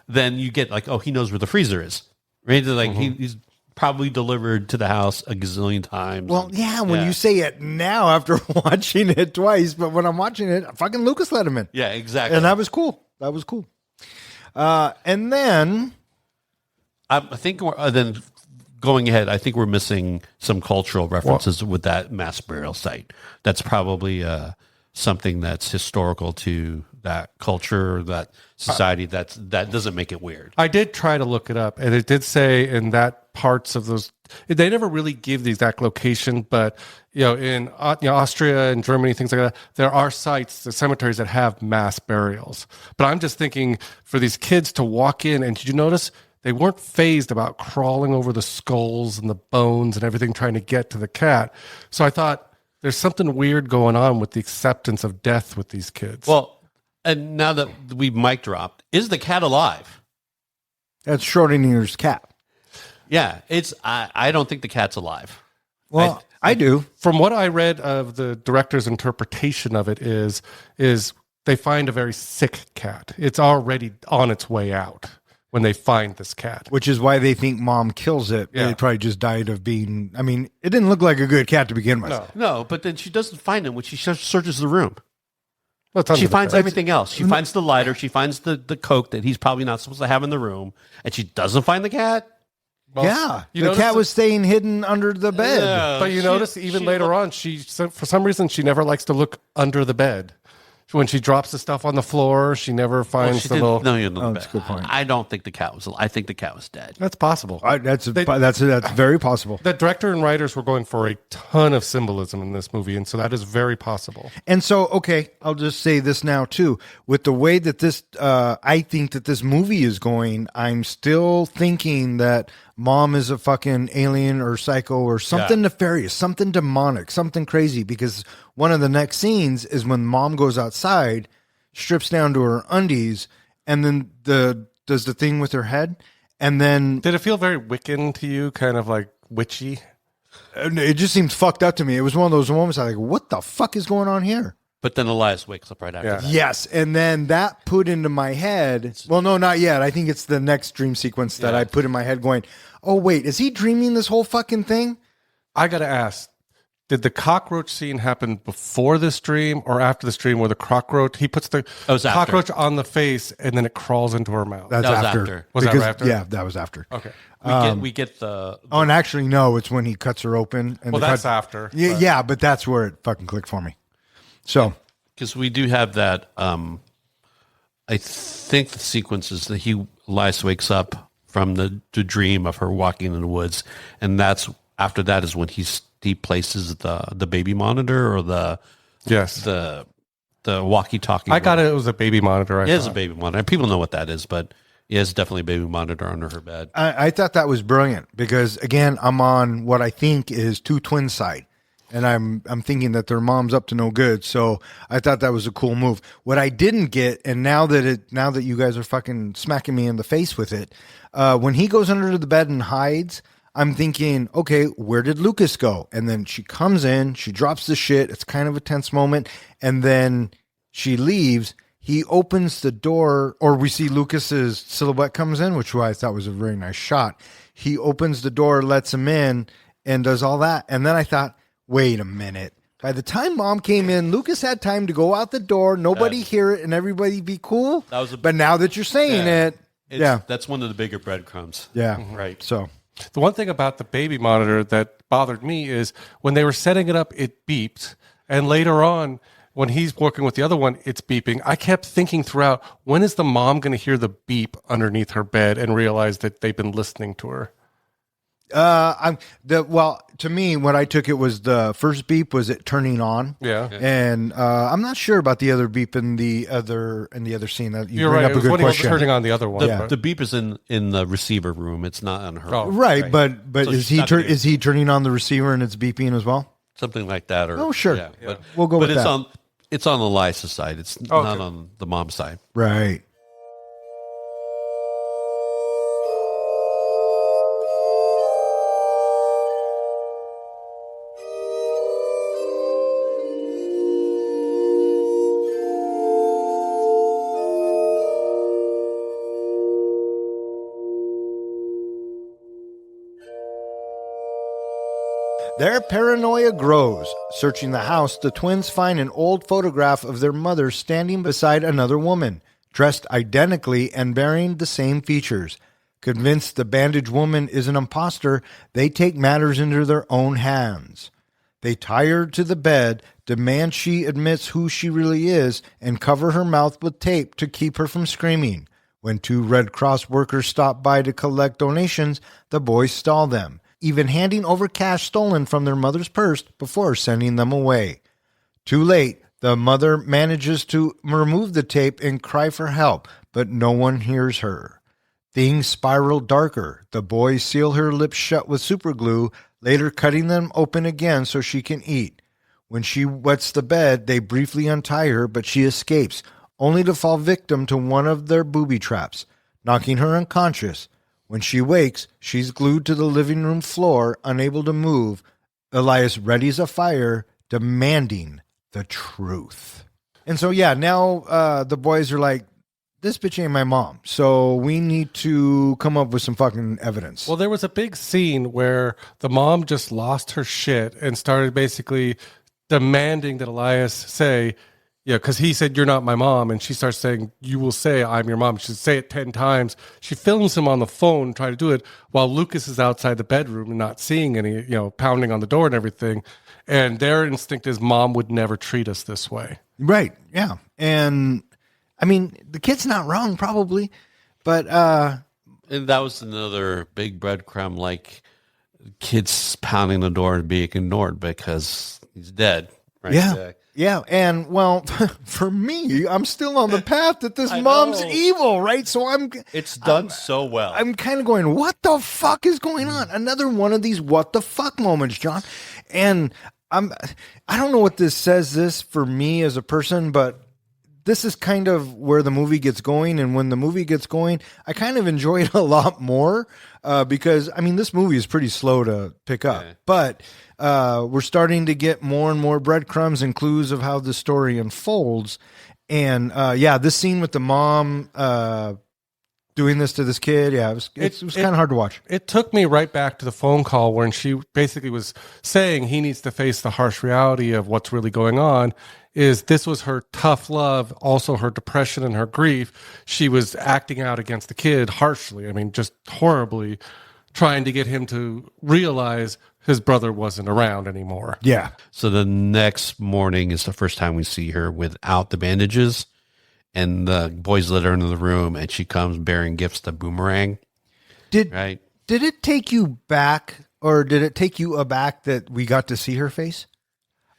Speaker 6: then you get like, oh, he knows where the freezer is. Right? Like he's probably delivered to the house a gazillion times.
Speaker 5: Well, yeah, when you say it now after watching it twice, but when I'm watching it, fucking Lucas let him in.
Speaker 6: Yeah, exactly.
Speaker 5: And that was cool. That was cool. And then
Speaker 6: I think then going ahead, I think we're missing some cultural references with that mass burial site. That's probably something that's historical to that culture, that society. That doesn't make it weird.
Speaker 3: I did try to look it up, and it did say in that parts of those, they never really give the exact location, but in Austria and Germany, things like that, there are sites, the cemeteries that have mass burials. But I'm just thinking for these kids to walk in, and did you notice they weren't fazed about crawling over the skulls and the bones and everything trying to get to the cat? So I thought there's something weird going on with the acceptance of death with these kids.
Speaker 6: Well, and now that we mic dropped, is the cat alive?
Speaker 5: that's Schrodinger's cat.
Speaker 6: Yeah, I don't think the cat's alive.
Speaker 5: Well, I do.
Speaker 3: From what I read of the director's interpretation of it is they find a very sick cat. It's already on its way out when they find this cat.
Speaker 5: Which is why they think mom kills it.
Speaker 3: Yeah.
Speaker 5: It probably just died of being, I mean, it didn't look like a good cat to begin with.
Speaker 6: No, but then she doesn't find him when she searches the room.
Speaker 3: Well, it's under
Speaker 6: She
Speaker 3: the
Speaker 6: finds
Speaker 3: bed.
Speaker 6: everything else. She finds the lighter. She finds the Coke that he's probably not supposed to have in the room. And she doesn't find the cat.
Speaker 3: Well,
Speaker 5: Yeah.
Speaker 3: you
Speaker 5: The
Speaker 3: notice
Speaker 5: cat
Speaker 3: that-
Speaker 5: was staying hidden under the bed.
Speaker 3: But you notice even later on, for some reason, she never likes to look under the bed. When she drops the stuff on the floor, she never finds the little.
Speaker 5: That's a good point.
Speaker 6: I don't think the cat was alive. I think the cat was dead.
Speaker 3: That's possible.
Speaker 5: That's very possible.
Speaker 3: The director and writers were going for a ton of symbolism in this movie, and so that is very possible.
Speaker 5: And so, okay, I'll just say this now too. With the way that this, I think that this movie is going, I'm still thinking that mom is a fucking alien or psycho or something nefarious, something demonic, something crazy. Because one of the next scenes is when mom goes outside, strips down to her undies, and then does the thing with her head, and then
Speaker 3: Did it feel very Wiccan to you, kind of like witchy?
Speaker 5: it just seems fucked up to me. It was one of those moments I like, what the fuck is going on here?
Speaker 6: But then Elias wakes up right after
Speaker 3: Yeah.
Speaker 6: that.
Speaker 5: Yes, and then that put into my head. Well, no, not yet. I think it's the next dream sequence that I put in my head going, oh, wait, is he dreaming this whole fucking thing?
Speaker 3: I got to ask, did the cockroach scene happen before this dream or after this dream where the cockroach, he puts the
Speaker 6: was after.
Speaker 3: cockroach on the face and then it crawls into her mouth?
Speaker 5: That's
Speaker 6: That was
Speaker 5: after.
Speaker 6: after.
Speaker 3: Was that after?
Speaker 5: Yeah, that was after.
Speaker 3: Okay.
Speaker 6: We get the
Speaker 5: Oh, and actually, no, it's when he cuts her open. And
Speaker 3: Well,
Speaker 5: the
Speaker 3: that's
Speaker 5: cut-
Speaker 3: after.
Speaker 5: Yeah, yeah, but that's where it fucking clicked for me. So,
Speaker 6: because we do have that. I think the sequence is that Elias wakes up from the dream of her walking in the woods, and that's after that is when he places the baby monitor or the walkie-talkie.
Speaker 3: I got it. It was a baby monitor.
Speaker 6: It is a baby monitor. People know what that is, but it is definitely a baby monitor under her bed.
Speaker 5: I thought that was brilliant because, again, I'm on what I think is two twin side. And I'm thinking that their mom's up to no good. So I thought that was a cool move. What I didn't get, and now that you guys are fucking smacking me in the face with it, when he goes under the bed and hides, I'm thinking, okay, where did Lucas go? And then she comes in, she drops the shit. It's kind of a tense moment. And then she leaves. He opens the door, or we see Lucas's silhouette comes in, which I thought was a very nice shot. He opens the door, lets him in, and does all that. And then I thought, wait a minute. By the time mom came in, Lucas had time to go out the door, nobody hear it, and everybody be cool. But now that you're saying
Speaker 6: That's one of the bigger breadcrumbs.
Speaker 5: Yeah.
Speaker 6: Right.
Speaker 5: So
Speaker 3: The one thing about the baby monitor that bothered me is when they were setting it up, it beeped. And later on, when he's working with the other one, it's beeping. I kept thinking throughout, when is the mom going to hear the beep underneath her bed and realize that they've been listening to her?
Speaker 5: to me, what I took it was the first beep was it turning on.
Speaker 3: Yeah.
Speaker 5: And I'm not sure about the other beep in the other scene. That you
Speaker 3: You're
Speaker 5: bring
Speaker 3: right.
Speaker 5: up
Speaker 3: It
Speaker 5: a
Speaker 3: was
Speaker 5: good
Speaker 3: when he was
Speaker 5: question.
Speaker 3: turning on the other one.
Speaker 6: The,
Speaker 3: but-
Speaker 6: the beep is in the receiver room. It's not on her.
Speaker 3: Oh.
Speaker 5: Right, but
Speaker 6: So
Speaker 5: is
Speaker 6: she's
Speaker 5: he
Speaker 6: not gonna-
Speaker 5: is he turning on the receiver and it's beeping as well?
Speaker 6: Something like that. Or
Speaker 5: Oh, sure.
Speaker 6: But,
Speaker 5: We'll go
Speaker 6: but
Speaker 5: with
Speaker 6: it's
Speaker 5: that.
Speaker 6: on. It's on Elias' side. It's not on the mom's side.
Speaker 5: Right. Their paranoia grows. Searching the house, the twins find an old photograph of their mother standing beside another woman, dressed identically and bearing the same features. Convinced the bandaged woman is an impostor, they take matters into their own hands. They tie her to the bed, demand she admits who she really is, and cover her mouth with tape to keep her from screaming. When 2 Red Cross workers stop by to collect donations, the boys stall them, even handing over cash stolen from their mother's purse before sending them away. Too late, the mother manages to remove the tape and cry for help, but no one hears her. Things spiral darker. The boys seal her lips shut with superglue, later cutting them open again so she can eat. When she wets the bed, they briefly untie her, but she escapes, only to fall victim to one of their booby traps, knocking her unconscious. When she wakes, she's glued to the living room floor, unable to move. Elias readies a fire, demanding the truth. And so, now the boys are like, this bitch ain't my mom, so we need to come up with some fucking evidence.
Speaker 3: Well, there was a big scene where the mom just lost her shit and started basically demanding that Elias say, because he said, you're not my mom. And she starts saying, you will say I'm your mom. She should say it 10 times. She films him on the phone, trying to do it while Lucas is outside the bedroom and not seeing any, pounding on the door and everything. And their instinct is mom would never treat us this way.
Speaker 5: Right. Yeah. And I mean, the kid's not wrong, probably, but
Speaker 6: And that was another big breadcrumb, like kids pounding the door and being ignored because he's dead. Right?
Speaker 5: Yeah. Yeah. And well, for me, I'm still on the path that this mom's evil, right? So
Speaker 6: it's done so well.
Speaker 5: I'm kind of going, what the fuck is going on? Another one of these what the fuck moments, John. And I don't know what this says for me as a person, but this is kind of where the movie gets going. And when the movie gets going, I kind of enjoy it a lot more because, I mean, this movie is pretty slow to pick up. Yeah. But we're starting to get more and more breadcrumbs and clues of how the story unfolds. And this scene with the mom doing this to this kid, it was kind of hard to watch.
Speaker 3: It took me right back to the phone call when she basically was saying he needs to face the harsh reality of what's really going on. This was her tough love, also her depression and her grief. She was acting out against the kid harshly. I mean, just horribly, trying to get him to realize his brother wasn't around anymore.
Speaker 5: Yeah.
Speaker 6: So the next morning is the first time we see her without the bandages, and the boys let her into the room, and she comes bearing gifts to Boomerang.
Speaker 5: Did it take you back, or did it take you aback that we got to see her face?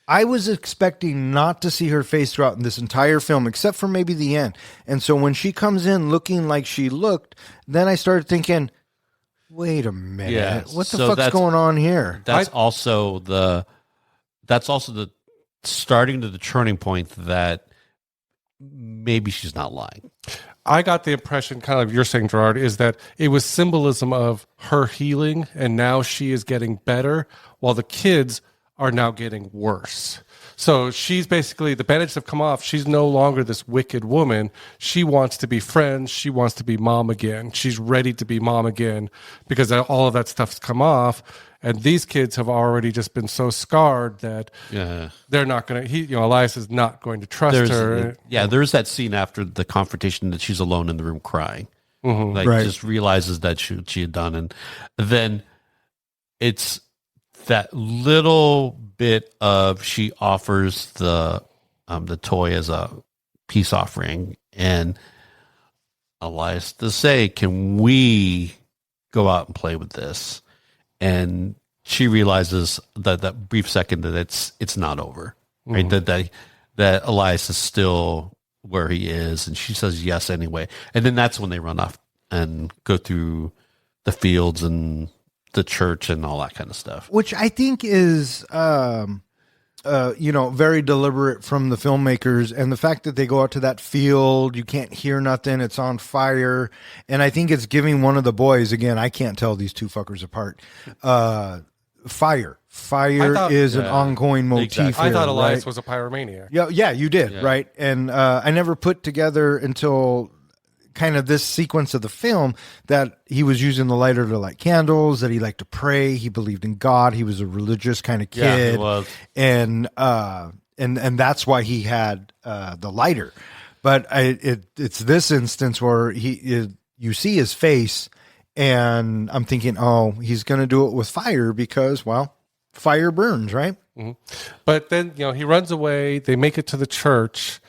Speaker 5: I was expecting not to see her face throughout this entire film, except for maybe the end. And so when she comes in looking like she looked, then I started thinking, wait a minute, what the fuck's going on here?
Speaker 6: That's also the starting to the turning point that maybe she's not lying.
Speaker 3: I got the impression, kind of you're saying, Gerard, is that it was symbolism of her healing, and now she is getting better, while the kids are now getting worse. So she's basically, the bandages have come off. She's no longer this wicked woman. She wants to be friends. She wants to be mom again. She's ready to be mom again because all of that stuff's come off. And these kids have already just been so scarred that they're not going to, Elias is not going to trust her.
Speaker 6: There's that scene after the confrontation that she's alone in the room crying.
Speaker 3: Mm-hmm.
Speaker 6: Just realizes that she had done. And then it's that little bit of, she offers the toy as a peace offering, and Elias to say, can we go out and play with this? And she realizes that brief second that it's not over, right? Mm-hmm. That Elias is still where he is, and she says yes anyway. And then that's when they run off and go through the fields and the church and all that kind of stuff.
Speaker 5: Which I think is very deliberate from the filmmakers, and the fact that they go out to that field, you can't hear nothing, it's on fire, and I think it's giving one of the boys, again, I can't tell these two fuckers apart, fire. Fire is an ongoing motif.
Speaker 6: Exactly.
Speaker 3: I thought
Speaker 5: here,
Speaker 3: Elias
Speaker 5: right?
Speaker 3: was a pyromaniac.
Speaker 5: Yeah, you did, right? And I never put together until kind of this sequence of the film that he was using the lighter to light candles, that he liked to pray, he believed in God, he was a religious kind of kid.
Speaker 6: Yeah, he was.
Speaker 5: And that's why he had the lighter. But it's this instance where you see his face, and I'm thinking, oh, he's going to do it with fire because, well, fire burns, right?
Speaker 3: Mm-hmm. But then, he runs away. They make it to the church,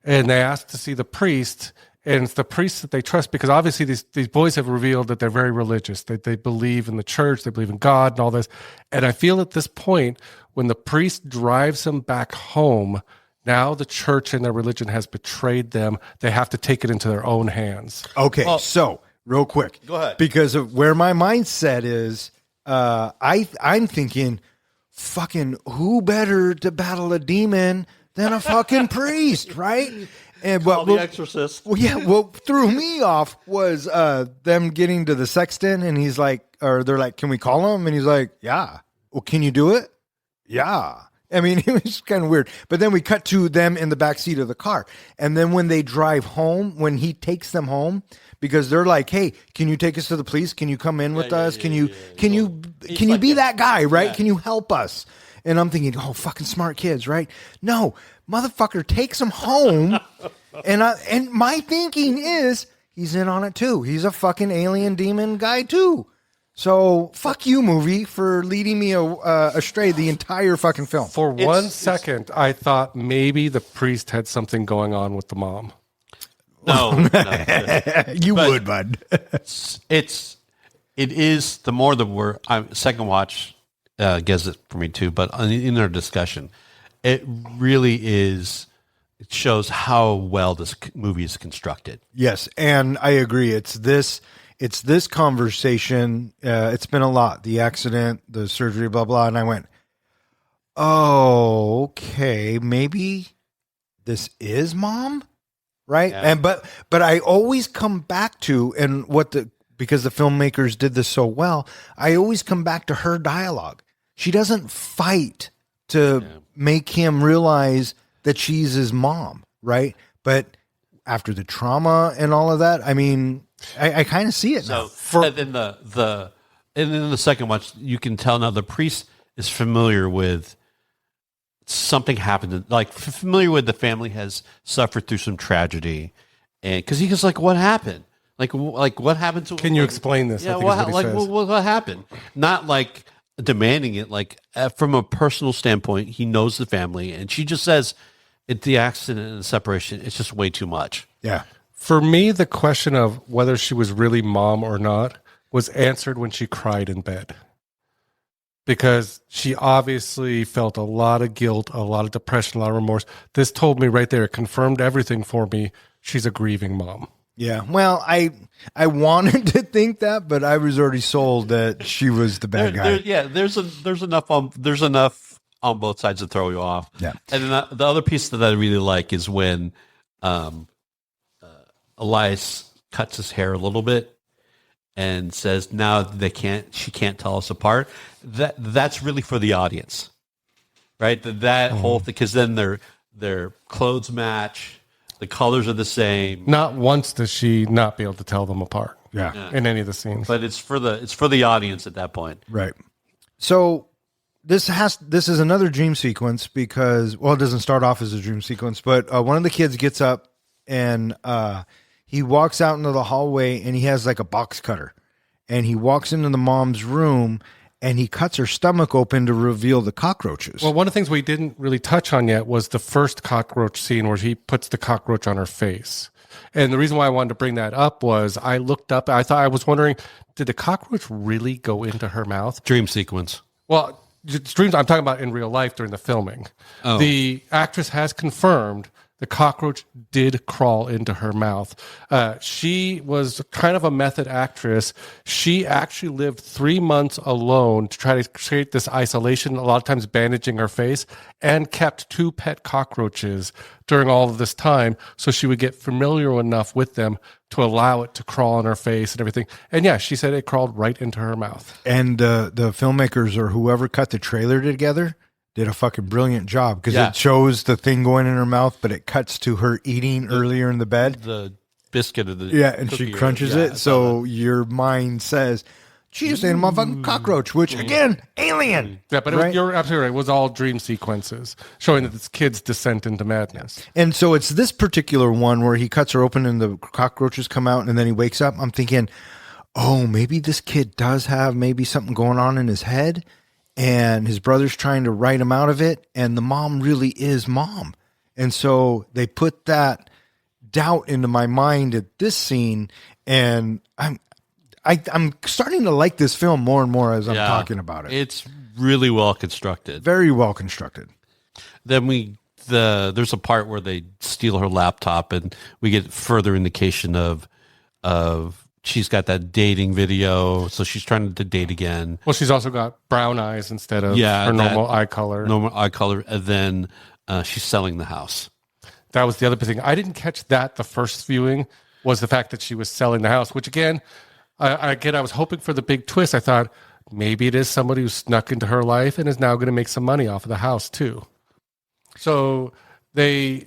Speaker 3: and they ask to see the priest. And it's the priest that they trust, because obviously these boys have revealed that they're very religious. They believe in the church, they believe in God and all this. And I feel at this point, when the priest drives them back home, now the church and their religion has betrayed them. They have to take it into their own hands.
Speaker 5: Okay, so real quick.
Speaker 6: Go ahead.
Speaker 5: Because of where my mindset is, I'm thinking, fucking who better to battle a demon than a fucking priest, right? And
Speaker 6: The Exorcist.
Speaker 5: Well, yeah, what threw me off was them getting to the sexton, and he's like, or they're like, can we call him? And he's like, yeah. Well, can you do it? Yeah. I mean, it was kind of weird. But then we cut to them in the back seat of the car. And then when they drive home, when he takes them home, because they're like, hey, can you take us to the police? Can you come in with us? Can you be that guy, right?
Speaker 6: Yeah.
Speaker 5: Can you help us? And I'm thinking, oh, fucking smart kids, right? No, motherfucker takes them home. And my thinking is he's in on it too. He's a fucking alien demon guy too. So fuck you, movie, for leading me astray the entire fucking film.
Speaker 3: For 1 second, I thought maybe the priest had something going on with the mom.
Speaker 6: No.
Speaker 5: You would, bud.
Speaker 6: It is the more the second watch gets it for me too, but in our discussion, it really is. It shows how well this movie is constructed.
Speaker 5: Yes, and I agree. It's this conversation. It's been a lot. The accident, the surgery, blah blah. And I went, oh, okay, maybe this is mom, right?
Speaker 6: Yeah.
Speaker 5: And but I always come back to, and because the filmmakers did this so well, I always come back to her dialogue. She doesn't fight to make him realize that she's his mom, right? But after the trauma and all of that, I mean, I kind of see it now.
Speaker 6: And then the second watch, you can tell now the priest is familiar with something happened, like familiar with the family has suffered through some tragedy, and because he goes like, "What happened? Like what happened to?"
Speaker 3: Can you explain this?
Speaker 6: Yeah,
Speaker 3: I think is what he says.
Speaker 6: what happened? Not like demanding it, like from a personal standpoint, he knows the family, and she just says, "It's the accident and the separation. It's just way too much."
Speaker 5: Yeah.
Speaker 3: For me, the question of whether she was really mom or not was answered when she cried in bed. Because she obviously felt a lot of guilt, a lot of depression, a lot of remorse. This told me right there, it confirmed everything for me. She's a grieving mom.
Speaker 5: Yeah. Well, I wanted to think that, but I was already sold that she was the bad guy.
Speaker 6: There's enough on both sides to throw you off.
Speaker 5: Yeah.
Speaker 6: And then the other piece that I really like is when Elias cuts his hair a little bit and says, "Now she can't tell us apart." That's really for the audience, right? That whole thing, because then their clothes match, the colors are the same.
Speaker 3: Not once does she not be able to tell them apart.
Speaker 5: Yeah.
Speaker 3: In any of the scenes.
Speaker 6: But it's for the audience at that point.
Speaker 5: Right. So this is another dream sequence because, well, it doesn't start off as a dream sequence, but one of the kids gets up and he walks out into the hallway and he has like a box cutter, and he walks into the mom's room and he cuts her stomach open to reveal the cockroaches.
Speaker 3: Well, one of the things we didn't really touch on yet was the first cockroach scene where he puts the cockroach on her face. And the reason why I wanted to bring that up was I looked up, I was wondering, did the cockroach really go into her mouth?
Speaker 6: Dream sequence.
Speaker 3: Well, dreams I'm talking about in real life during the filming.
Speaker 6: Oh.
Speaker 3: The actress has confirmed the cockroach did crawl into her mouth. She was kind of a method actress. She actually lived 3 months alone to try to create this isolation, a lot of times bandaging her face, and kept 2 pet cockroaches during all of this time so she would get familiar enough with them to allow it to crawl on her face and everything. And yeah, she said it crawled right into her mouth.
Speaker 5: And the filmmakers or whoever cut the trailer together did a fucking brilliant job because it shows the thing going in her mouth, but it cuts to her eating earlier in the bed.
Speaker 6: The biscuit of the
Speaker 5: and she crunches it. So your mind says, she just ate a motherfucking cockroach, which again, alien.
Speaker 3: Yeah, but you're absolutely right. It was all dream sequences showing that this kid's descent into madness.
Speaker 5: And so it's this particular one where he cuts her open and the cockroaches come out and then he wakes up. I'm thinking, oh, maybe this kid does have maybe something going on in his head. And his brother's trying to write him out of it. And the mom really is mom. And so they put that doubt into my mind at this scene. And I'm starting to like this film more and more as I'm talking about it.
Speaker 6: It's really well constructed.
Speaker 5: Very well constructed.
Speaker 6: Then there's a part where they steal her laptop and we get further indication of she's got that dating video, so she's trying to date again.
Speaker 3: Well, she's also got brown eyes instead of her normal eye color.
Speaker 6: Normal eye color, and then she's selling the house.
Speaker 3: That was the other thing. I didn't catch that the first viewing, was the fact that she was selling the house, which again, I was hoping for the big twist. I thought maybe it is somebody who snuck into her life and is now going to make some money off of the house too. So they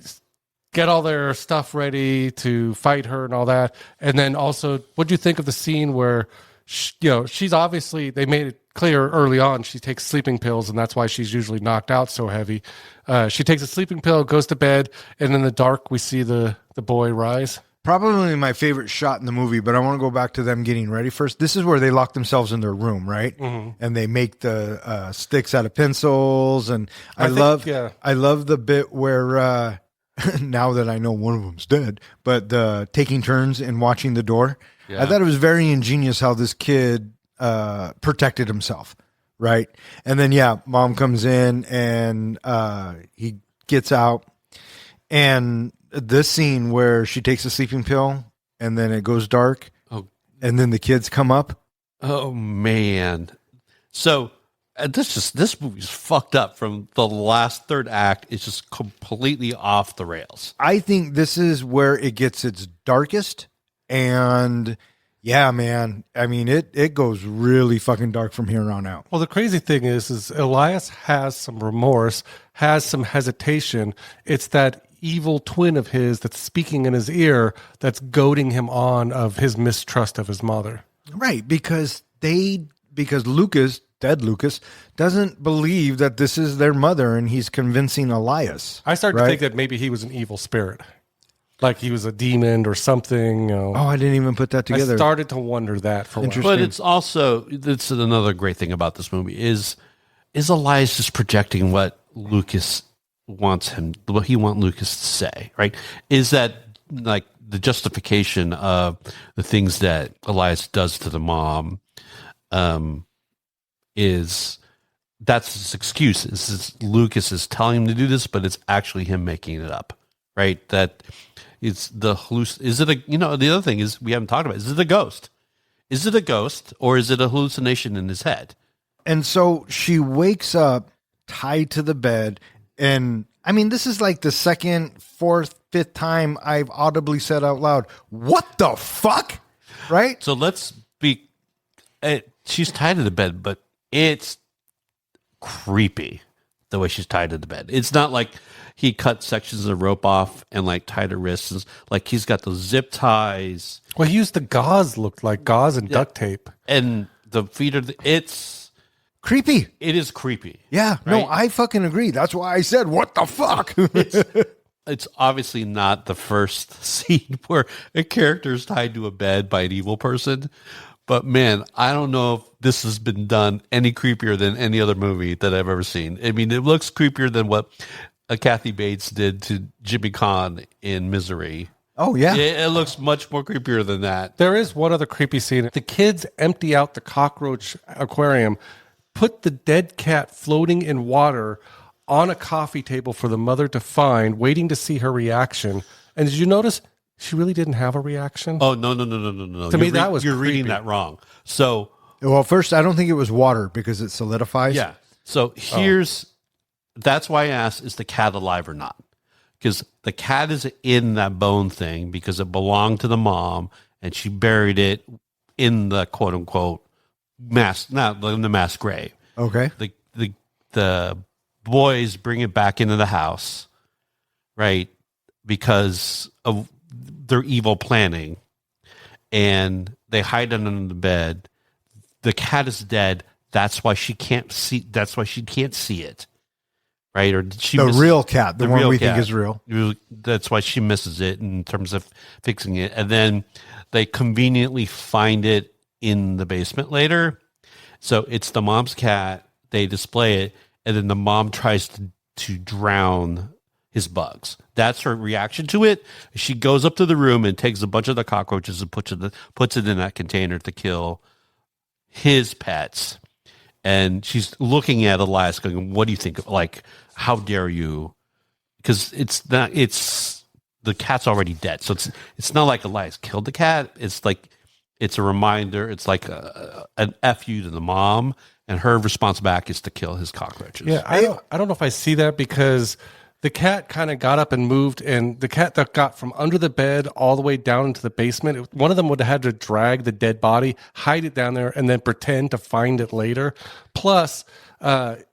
Speaker 3: get all their stuff ready to fight her and all that. And then also, what do you think of the scene where, she's obviously, they made it clear early on, she takes sleeping pills and that's why she's usually knocked out so heavy. She takes a sleeping pill, goes to bed, and in the dark, we see the boy rise.
Speaker 5: Probably my favorite shot in the movie, but I want to go back to them getting ready first. This is where they lock themselves in their room, right? Mm-hmm. And they make the sticks out of pencils. And I love the bit where, now that I know one of them's dead, but the taking turns and watching the door. Yeah. I thought it was very ingenious how this kid protected himself, right? And then, mom comes in and he gets out. And this scene where she takes a sleeping pill and then it goes dark and then the kids come up.
Speaker 6: Oh, man. So this movie's fucked up from the last third act. It's just completely off the rails.
Speaker 5: I think this is where it gets its darkest. And yeah, man, I mean, it goes really fucking dark from here on out.
Speaker 3: Well, the crazy thing is Elias has some remorse, has some hesitation. It's that evil twin of his that's speaking in his ear that's goading him on of his mistrust of his mother.
Speaker 5: Right, because Lucas, dead Lucas, doesn't believe that this is their mother and he's convincing Elias.
Speaker 3: I started to think that maybe he was an evil spirit. Like he was a demon or something.
Speaker 5: Oh, I didn't even put that together.
Speaker 3: I started to wonder that for a while.
Speaker 6: But it's another great thing about this movie is Elias just projecting what Lucas wants what he wants Lucas to say, right? Is that like the justification of the things that Elias does to the mom is that's his excuse. Lucas is telling him to do this, but it's actually him making it up, right? That it's the the other thing is we haven't talked about, is it a ghost? Is it a ghost or is it a hallucination in his head?
Speaker 5: And so she wakes up tied to the bed. And I mean, this is like the second, fourth, fifth time I've audibly said out loud, what the fuck? Right?
Speaker 6: So she's tied to the bed, but it's creepy the way she's tied to the bed. It's not like he cut sections of rope off and like tied her wrists. Like he's got those zip ties.
Speaker 3: Well, he used the gauze, looked like gauze and duct tape.
Speaker 6: And the feet it's
Speaker 5: creepy.
Speaker 6: It is creepy.
Speaker 5: Yeah. Right? No, I fucking agree. That's why I said, what the fuck?
Speaker 6: It's obviously not the first scene where a character is tied to a bed by an evil person. But man, I don't know if this has been done any creepier than any other movie that I've ever seen. I mean, it looks creepier than what Kathy Bates did to Jimmy Kahn in Misery.
Speaker 5: Oh, yeah.
Speaker 6: It looks much more creepier than that.
Speaker 3: There is one other creepy scene. The kids empty out the cockroach aquarium, put the dead cat floating in water on a coffee table for the mother to find, waiting to see her reaction. And did you notice she really didn't have a reaction?
Speaker 6: Oh, no.
Speaker 3: To me, that was
Speaker 6: you're reading
Speaker 3: creepy.
Speaker 6: that wrong. So,
Speaker 5: Well, first, I don't think it was water because it solidifies.
Speaker 6: yeah. So that's why I asked, is the cat alive or not? Because the cat is in that bone thing because it belonged to the mom and she buried it in the quote unquote not in the mass grave.
Speaker 5: Okay.
Speaker 6: The boys bring it back into the house, right? Because of their evil planning, and they hide it under the bed. The cat is dead. That's why she can't see. That's why she can't see it, right? Or did she
Speaker 5: The
Speaker 6: miss
Speaker 5: real cat, the one
Speaker 6: real
Speaker 5: we think
Speaker 6: cat.
Speaker 5: is real.
Speaker 6: That's why she misses it in terms of fixing it. And then they conveniently find it in the basement later. So it's the mom's cat. They display it, and then the mom tries to drown his bugs. That's her reaction to it. She goes up to the room and takes a bunch of the cockroaches and puts it in that container to kill his pets. And she's looking at Elias going, what do you think? Like, how dare you? Because the cat's already dead. So it's not like Elias killed the cat. It's like, it's a reminder. It's like an F you to the mom, and her response back is to kill his cockroaches.
Speaker 3: Yeah, I don't know if I see that because the cat kind of got up and moved, and the cat that got from under the bed all the way down into the basement, one of them would have had to drag the dead body, hide it down there, and then pretend to find it later. Plus,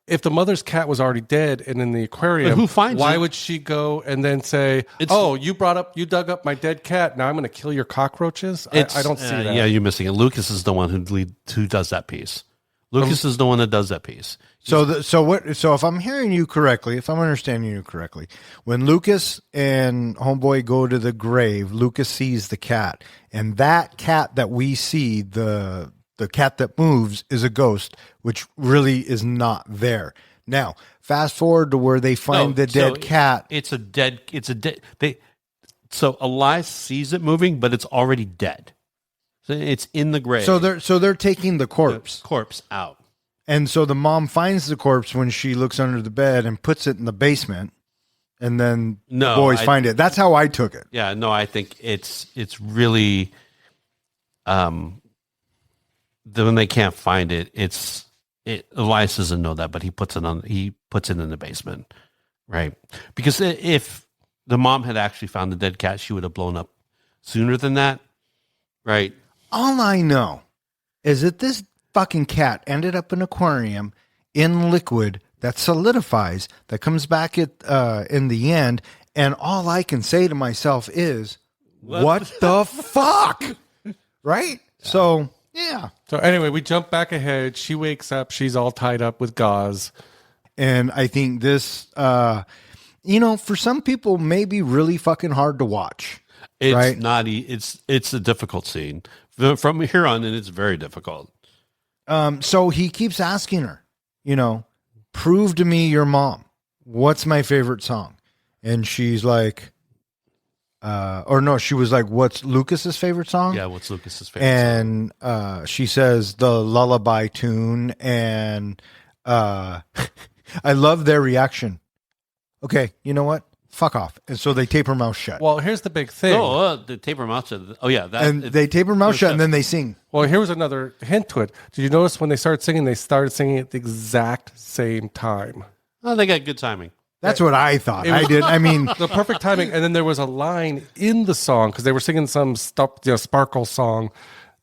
Speaker 3: if the mother's cat was already dead and in the aquarium,
Speaker 6: But who finds
Speaker 3: why
Speaker 6: it?
Speaker 3: would she go and then say, "Oh, you dug up my dead cat. Now I'm going to kill your cockroaches"? I don't see that.
Speaker 6: Yeah, you're missing it. Lucas is the one who does that piece. Lucas is the one that does that piece.
Speaker 5: So if I'm hearing you correctly, if I'm understanding you correctly, when Lucas and Homeboy go to the grave, Lucas sees the cat, and that cat that we see, the cat that moves, is a ghost, which really is not there. Now, fast forward to where they find the dead cat.
Speaker 6: So Elias sees it moving, but it's already dead. So it's in the grave.
Speaker 5: So they're taking the corpse.
Speaker 6: Corpse out.
Speaker 5: And so the mom finds the corpse when she looks under the bed and puts it in the basement, and then the boys find it. That's how I took it.
Speaker 6: Yeah, no, I think it's really when they can't find it, Elias doesn't know that, but he puts it in the basement. Right? Because if the mom had actually found the dead cat, she would have blown up sooner than that. Right?
Speaker 5: All I know is that this fucking cat ended up in an aquarium in liquid that solidifies, that comes back in the end, and all I can say to myself is, what the fuck? Right? So, yeah.
Speaker 3: So anyway, we jump back ahead. She wakes up. She's all tied up with gauze.
Speaker 5: And I think this, for some people may be really fucking hard to watch.
Speaker 6: It's
Speaker 5: right?
Speaker 6: not. It's a difficult scene from here on, and it's very difficult.
Speaker 5: So he keeps asking her, prove to me your mom. What's my favorite song? And she's like, she was like, what's Lucas's favorite song?
Speaker 6: Yeah, what's Lucas's favorite song?
Speaker 5: And she says the lullaby tune. And I love their reaction. Okay, you know what? Fuck off. And so they tape her mouth shut.
Speaker 3: Well, here's the big thing.
Speaker 6: The tape her mouth shut. Oh, yeah.
Speaker 5: They tape her mouth shut and then they sing.
Speaker 3: Well, here was another hint to it. Did you notice when they started singing at the exact same time?
Speaker 6: Oh, they got good timing.
Speaker 5: That's what I thought. I did. I mean,
Speaker 3: The perfect timing. And then there was a line in the song, because they were singing some sparkle song,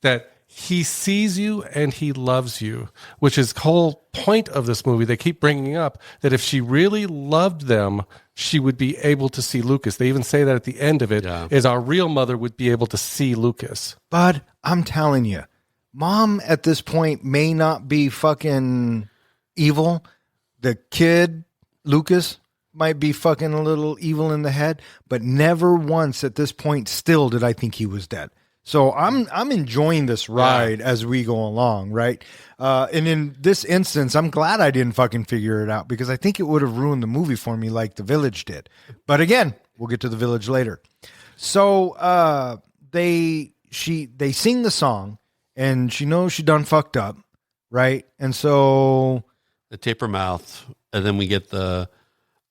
Speaker 3: that he sees you and he loves you, which is the whole point of this movie. They keep bringing up that if she really loved them, she would be able to see Lucas. They even say that at the end of it, is our real mother would be able to see Lucas.
Speaker 5: Bud, I'm telling you, mom at this point may not be fucking evil. The kid, Lucas, might be fucking a little evil in the head, but never once at this point still did I think he was dead. So I'm enjoying this ride as we go along, right? And in this instance, I'm glad I didn't fucking figure it out, because I think it would have ruined the movie for me like The Village did. But again, we'll get to The Village later. So they sing the song, and she knows she done fucked up, right? And so
Speaker 6: The tape her mouth, and then we get the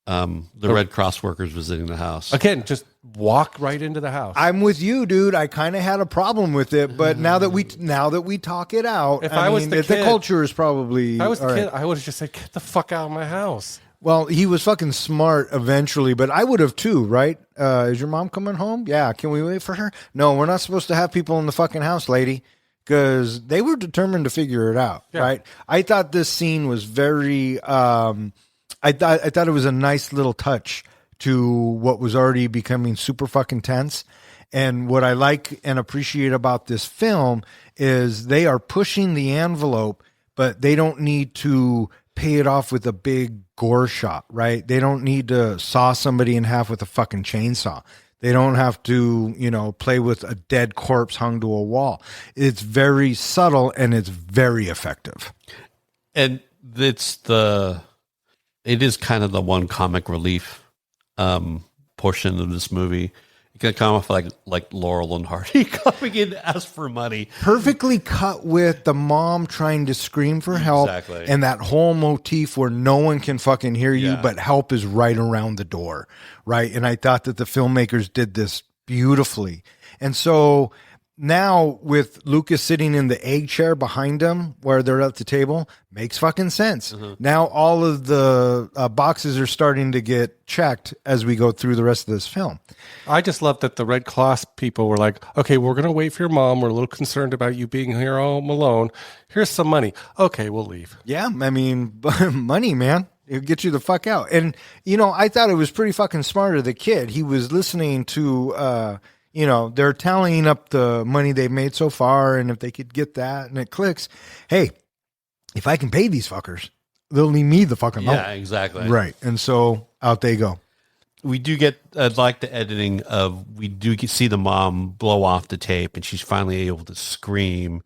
Speaker 6: the Red Cross workers visiting the house.
Speaker 3: Again, just walk right into the house.
Speaker 5: I'm with you, dude. I kind of had a problem with it, but now that we talk it out,
Speaker 3: If I was
Speaker 5: mean,
Speaker 3: the
Speaker 5: the
Speaker 3: kid-
Speaker 5: culture is probably.
Speaker 3: if I was the
Speaker 5: all
Speaker 3: kid,
Speaker 5: right.
Speaker 3: I would have just said, "Get the fuck out of my house."
Speaker 5: Well, he was fucking smart eventually, but I would have too, right? Is your mom coming home? Yeah. Can we wait for her? No, we're not supposed to have people in the fucking house, lady, because they were determined to figure it out, right? I thought this scene was very. I thought it was a nice little touch to what was already becoming super fucking tense. And what I like and appreciate about this film is they are pushing the envelope, but they don't need to pay it off with a big gore shot, right? They don't need to saw somebody in half with a fucking chainsaw. They don't have to, play with a dead corpse hung to a wall. It's very subtle and it's very effective.
Speaker 6: And it is kind of the one comic relief portion of this movie. It can come off like Laurel and Hardy coming in to ask for money.
Speaker 5: Perfectly cut with the mom trying to scream for help.
Speaker 6: Exactly.
Speaker 5: And that whole motif where no one can fucking hear you,
Speaker 6: Yeah.
Speaker 5: but help is right around the door. Right. And I thought that the filmmakers did this beautifully. And so now with Lucas sitting in the egg chair behind him where they're at the table, makes fucking sense. Now all of the boxes are starting to get checked as we go through the rest of this film.
Speaker 3: I just love that the Red Cross people were like, "Okay, we're going to wait for your mom. We're a little concerned about you being here home alone. Here's some money. Okay, we'll leave."
Speaker 5: Yeah, I mean, money, man. It'll get you the fuck out. And, I thought it was pretty fucking smart of the kid. He was listening to, they're tallying up the money they've made so far, and if they could get that, and it clicks, hey, if I can pay these fuckers, they'll leave me the fucking
Speaker 6: Yeah,
Speaker 5: alone.
Speaker 6: exactly.
Speaker 5: Right. And so out they go.
Speaker 6: We do get like the editing of we do see the mom blow off the tape, and she's finally able to scream.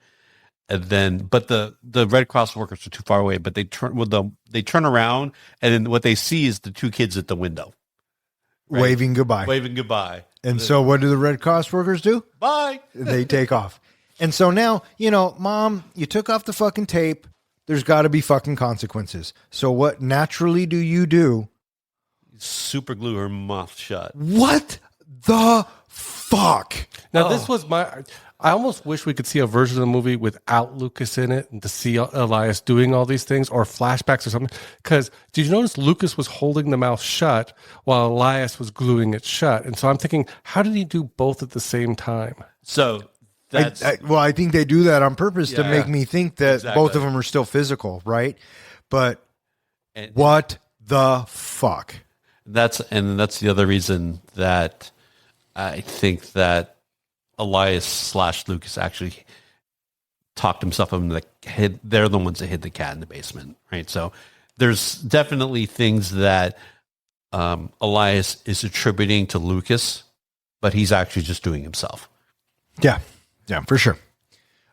Speaker 6: And then, but the Red Cross workers are too far away. But they turn around, and then what they see is the two kids at the window, right?
Speaker 5: Waving goodbye.
Speaker 6: waving goodbye.
Speaker 5: And so what do the Red Cross workers do?
Speaker 6: Bye.
Speaker 5: They take off. And so now, Mom, you took off the fucking tape. There's got to be fucking consequences. So what naturally do you do?
Speaker 6: Super glue her mouth shut.
Speaker 5: What the fuck?
Speaker 3: Now, this was I almost wish we could see a version of the movie without Lucas in it and to see Elias doing all these things or flashbacks or something. Because did you notice Lucas was holding the mouth shut while Elias was gluing it shut? And so I'm thinking, how did he do both at the same time?
Speaker 6: So that's
Speaker 5: I think they do that on purpose to
Speaker 6: Yeah.
Speaker 5: make me think that
Speaker 6: Exactly.
Speaker 5: both of them are still physical, right? But
Speaker 6: and
Speaker 5: what the fuck?
Speaker 6: that's the other reason that I think that Elias / Lucas actually talked himself into the head. They're the ones that hid the cat in the basement, right? So there's definitely things that Elias is attributing to Lucas, but he's actually just doing himself.
Speaker 5: Yeah, for sure.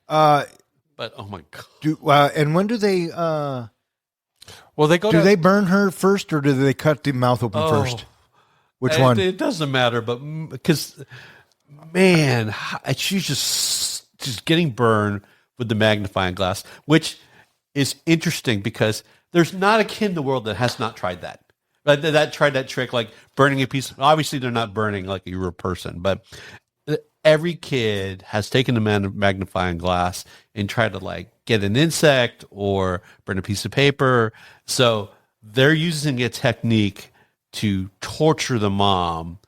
Speaker 6: But oh my god,
Speaker 5: And when do they?
Speaker 3: Well, they go
Speaker 5: Do
Speaker 3: to
Speaker 5: they burn her first, or do they cut the mouth open first? Which one?
Speaker 6: It doesn't matter, but because man, she's just getting burned with the magnifying glass, which is interesting because there's not a kid in the world that has not tried that. That tried that trick, like burning a piece. Obviously, they're not burning like you're a person, but every kid has taken the magnifying glass and tried to like get an insect or burn a piece of paper. So they're using a technique to torture the mom,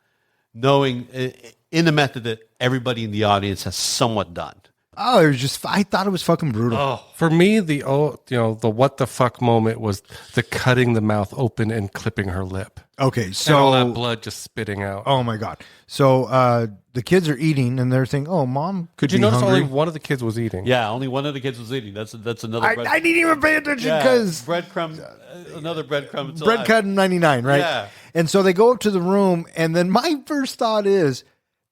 Speaker 6: knowing in the method that everybody in the audience has somewhat done.
Speaker 5: Oh, it was just. I thought it was fucking brutal.
Speaker 3: For me, the what the fuck moment was the cutting the mouth open and clipping her lip.
Speaker 5: Okay,
Speaker 3: And all that
Speaker 5: so
Speaker 3: blood just spitting out.
Speaker 5: oh my god. So the kids are eating, and they're thinking, "Oh, mom could
Speaker 3: Did you
Speaker 5: be
Speaker 3: notice
Speaker 5: hungry."
Speaker 3: only one of the kids was eating?
Speaker 6: Yeah, only one of the kids was eating. That's another.
Speaker 5: I didn't even pay attention
Speaker 6: Yeah,
Speaker 5: because
Speaker 6: breadcrumb, another breadcrumb. It's
Speaker 5: bread
Speaker 6: alive.
Speaker 5: cut in 99, right?
Speaker 6: Yeah.
Speaker 5: And so they go up to the room, and then my first thought is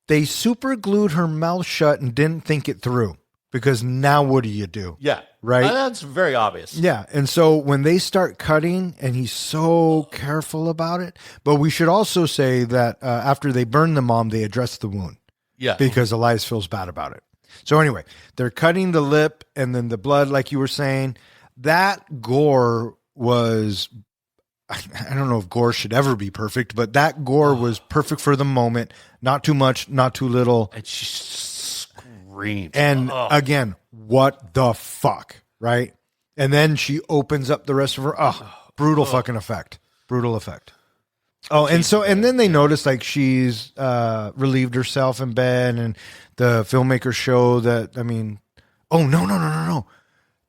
Speaker 5: they super glued her mouth shut and didn't think it through, because now what do you do?
Speaker 6: Yeah,
Speaker 5: Right?
Speaker 6: That's very obvious.
Speaker 5: Yeah. And so when they start cutting, and he's so careful about it, but we should also say that after they burn the mom, they address the wound
Speaker 6: Yeah,
Speaker 5: because Elias feels bad about it. So anyway, they're cutting the lip, and then the blood, like you were saying, that gore was I don't know if gore should ever be perfect, but that gore was perfect for the moment. Not too much, not too little.
Speaker 6: And she screamed.
Speaker 5: And again, what the fuck, right? And then she opens up the rest of her. Brutal fucking effect. Brutal effect. Oh, and then they notice like she's relieved herself in bed, and the filmmakers show that, I mean, no.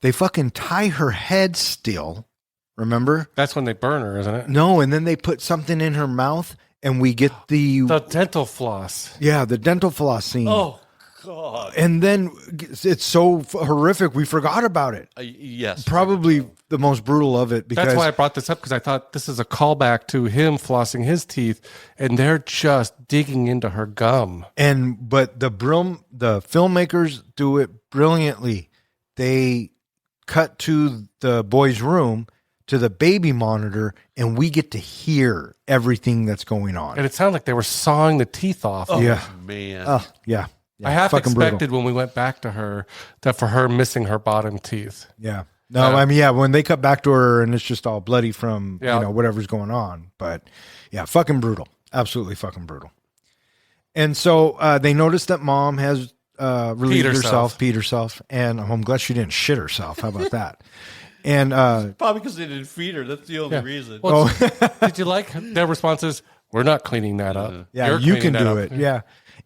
Speaker 5: They fucking tie her head still. Remember?
Speaker 3: That's when they burn her, isn't it?
Speaker 5: No, and then they put something in her mouth, and we get the
Speaker 3: dental floss.
Speaker 5: Yeah, the dental floss scene.
Speaker 6: Oh, God.
Speaker 5: And then it's so horrific, we forgot about it.
Speaker 6: Yes.
Speaker 5: Probably the most brutal of it. Because
Speaker 3: That's why I brought this up, because I thought this is a callback to him flossing his teeth, and they're just digging into her gum.
Speaker 5: But the filmmakers do it brilliantly. They cut to the boy's room, to the baby monitor, and we get to hear everything that's going on.
Speaker 3: And it sounded like they were sawing the teeth off.
Speaker 6: Oh,
Speaker 5: Yeah.
Speaker 6: man.
Speaker 5: Yeah.
Speaker 3: I half
Speaker 5: fucking
Speaker 3: expected
Speaker 5: brutal.
Speaker 3: when we went back to her that for her missing her bottom teeth.
Speaker 5: Yeah. No, I mean, yeah, when they cut back to her and it's just all bloody from,
Speaker 3: Yeah.
Speaker 5: whatever's going on. But yeah, fucking brutal. Absolutely fucking brutal. And so they noticed that mom has relieved herself, peed herself. And I'm glad she didn't shit herself. How about that? And
Speaker 6: Probably because they didn't feed her. That's the only reason.
Speaker 3: Well, did you like their responses? We're not cleaning that up.
Speaker 5: yeah,
Speaker 3: You're
Speaker 5: you
Speaker 3: cleaning
Speaker 5: can
Speaker 3: that
Speaker 5: do
Speaker 3: up."
Speaker 5: it. Yeah.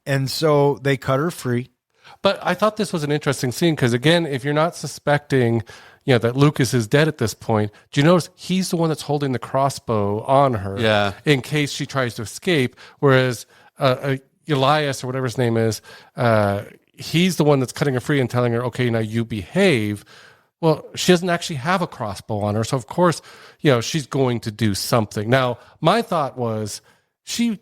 Speaker 5: And so they cut her free.
Speaker 3: But I thought this was an interesting scene because, again, if you're not suspecting, that Lucas is dead at this point, do you notice he's the one that's holding the crossbow on her?
Speaker 6: Yeah.
Speaker 3: In case she tries to escape, whereas Elias or whatever his name is, he's the one that's cutting her free and telling her, "Okay, now you behave." Well, she doesn't actually have a crossbow on her, so of course, she's going to do something. Now, my thought was, she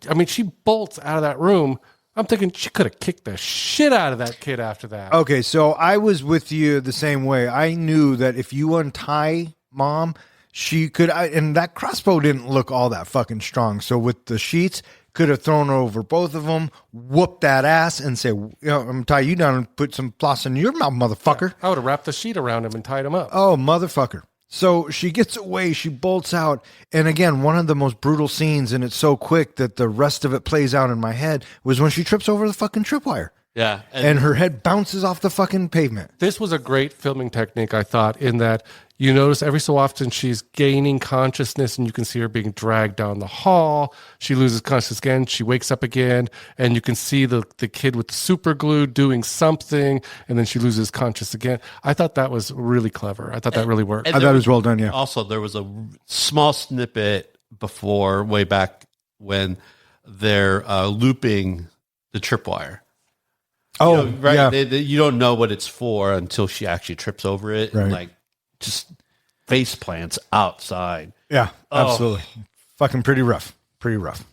Speaker 3: bolts out of that room. I'm thinking she could have kicked the shit out of that kid after that.
Speaker 5: Okay, so I was with you the same way. I knew that if you untie mom, she could, and that crossbow didn't look all that fucking strong. So with the sheets, could have thrown her over both of them, whooped that ass, and say, I'm gonna tie you down and put some floss in your mouth, motherfucker.
Speaker 3: I would have wrapped the sheet around him and tied him up.
Speaker 5: Oh, motherfucker. So she gets away, she bolts out. And again, one of the most brutal scenes, and it's so quick that the rest of it plays out in my head, was when she trips over the fucking tripwire.
Speaker 6: Yeah.
Speaker 5: And her head bounces off the fucking pavement.
Speaker 3: This was a great filming technique, I thought, in that you notice every so often she's gaining consciousness and you can see her being dragged down the hall. She loses consciousness again. She wakes up again and you can see the kid with super glue doing something, and then she loses consciousness again. I thought that was really clever. I thought that really worked.
Speaker 5: I thought it was well done, yeah.
Speaker 6: Also, there was a small snippet before, way back when they're looping the tripwire.
Speaker 5: Oh,
Speaker 6: right.
Speaker 5: yeah.
Speaker 6: You don't know what it's for until she actually trips over it and
Speaker 5: Right.
Speaker 6: just face plants outside.
Speaker 5: Yeah, absolutely. Fucking pretty rough. Pretty rough.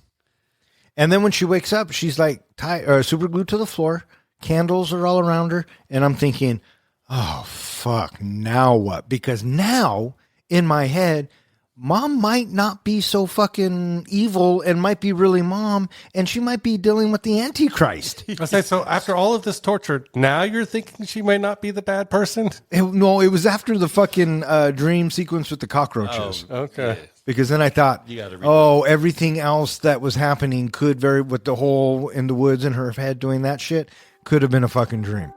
Speaker 5: And then when she wakes up, she's like super glued to the floor. Candles are all around her. And I'm thinking, oh, fuck, now what? Because now, in my head, mom might not be so fucking evil and might be really mom, and she might be dealing with the Antichrist.
Speaker 3: I say, so after all of this torture, now you're thinking she might not be the bad person?
Speaker 5: No, it was after the fucking dream sequence with the cockroaches.
Speaker 3: Okay.
Speaker 5: Because then I thought,
Speaker 6: You gotta read
Speaker 5: everything else that was happening with the hole in the woods and her head doing that shit could have been a fucking dream.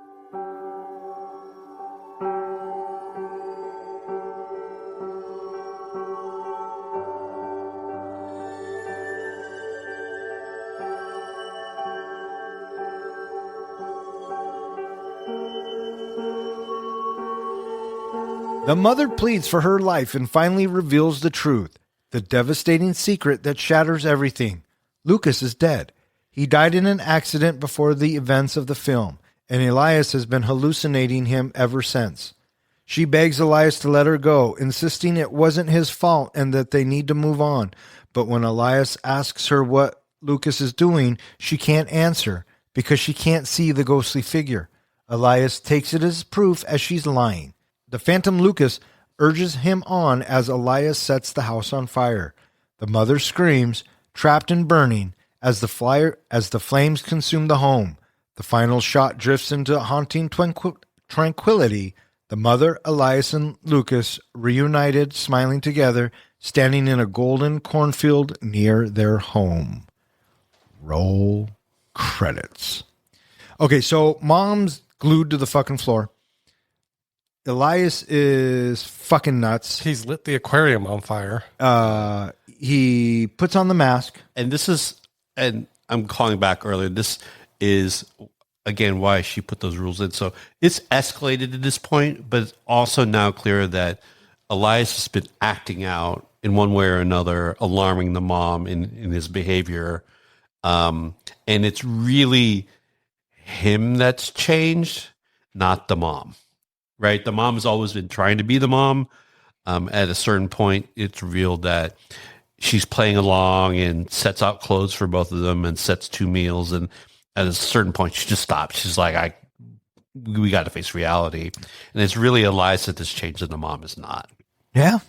Speaker 5: The mother pleads for her life and finally reveals the truth, the devastating secret that shatters everything. Lucas is dead. He died in an accident before the events of the film, and Elias has been hallucinating him ever since. She begs Elias to let her go, insisting it wasn't his fault and that they need to move on. But when Elias asks her what Lucas is doing, she can't answer because she can't see the ghostly figure. Elias takes it as proof as she's lying. The Phantom Lucas urges him on as Elias sets the house on fire. The mother screams, trapped and burning, as the flames consume the home. The final shot drifts into haunting tranquility. The mother, Elias, and Lucas, reunited, smiling together, standing in a golden cornfield near their home. Roll credits. Okay, so mom's glued to the fucking floor. Elias is fucking nuts.
Speaker 3: He's lit the aquarium on fire.
Speaker 5: He puts on the mask.
Speaker 6: And this is, and I'm calling back earlier, this is, again, why she put those rules in. So it's escalated at this point, but it's also now clear that Elias has been acting out in one way or another, alarming the mom in his behavior. And it's really him that's changed, not the mom, right? The mom has always been trying to be the mom. At a certain point, it's revealed that she's playing along and sets out clothes for both of them and sets 2 meals. And at a certain point, she just stops. She's like, we got to face reality. And it's really Elias that has changed and the mom is not.
Speaker 5: Yeah,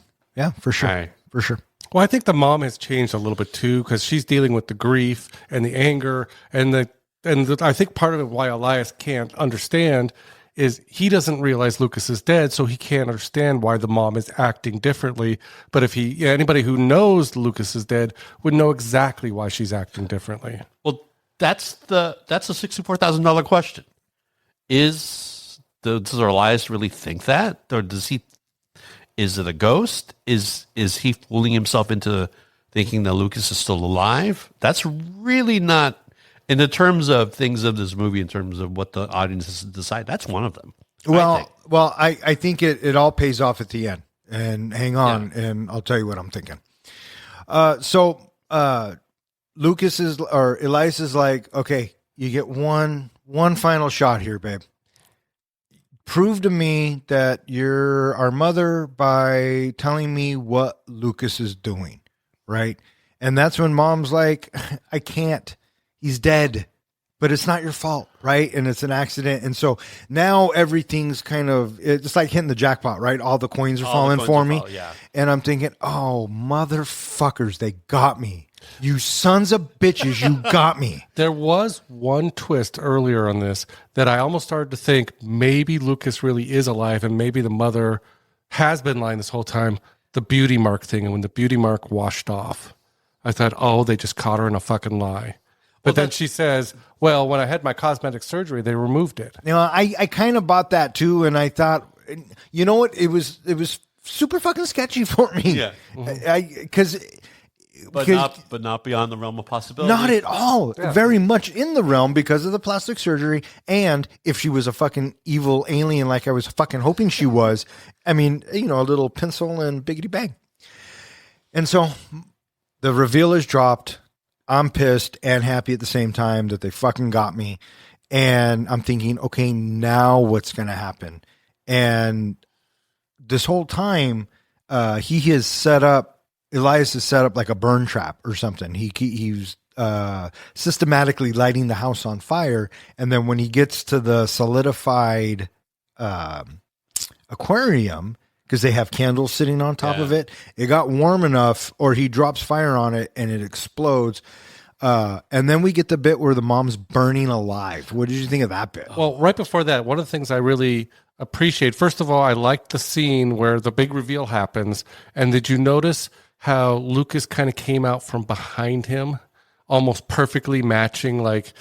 Speaker 5: for sure.
Speaker 6: Right.
Speaker 5: For sure.
Speaker 3: Well, I think the mom has changed a little bit too, because she's dealing with the grief and the anger and I think part of it why Elias can't understand is he doesn't realize Lucas is dead, so he can't understand why the mom is acting differently. But if anybody who knows Lucas is dead would know exactly why she's acting differently.
Speaker 6: Well, that's a $64,000 question. Does Elias really think that, or is it a ghost? Is he fooling himself into thinking that Lucas is still alive? That's really not, in the terms of things of this movie, in terms of what the audiences decide, that's one of them.
Speaker 5: I think it all pays off at the end. And hang on, and I'll tell you what I'm thinking. Elias is like, okay, you get one final shot here, babe. Prove to me that you're our mother by telling me what Lucas is doing, right? And that's when mom's like, I can't. He's dead, but it's not your fault, right? And it's an accident. And so now everything's it's like hitting the jackpot, right? All the coins are falling for me. And I'm thinking, oh, motherfuckers, they got me. You sons of bitches, you got me.
Speaker 3: There was one twist earlier on this that I almost started to think maybe Lucas really is alive and maybe the mother has been lying this whole time. The beauty mark thing. And when the beauty mark washed off, I thought, oh, they just caught her in a fucking lie. But then she says, well, when I had my cosmetic surgery, they removed it.
Speaker 5: You know, I kind of bought that too. And I thought, you know what? It was super fucking sketchy for me.
Speaker 6: Yeah. But not beyond the realm of possibility.
Speaker 5: Not at all. Yeah. Very much in the realm because of the plastic surgery. And if she was a fucking evil alien like I was fucking hoping she was, I mean, a little pencil and biggity bang. And so the reveal is dropped. I'm pissed and happy at the same time that they fucking got me. And I'm thinking, okay, now what's going to happen? And this whole time, Elias has set up like a burn trap or something. He's systematically lighting the house on fire. And then when he gets to the solidified aquarium, because they have candles sitting on top of it, it got warm enough, or he drops fire on it and it explodes. And then we get the bit where the mom's burning alive. What did you think of that bit?
Speaker 3: Well, right before that, one of the things I really appreciate, first of all, I liked the scene where the big reveal happens. And did you notice how Lucas kind of came out from behind him, almost perfectly matching, like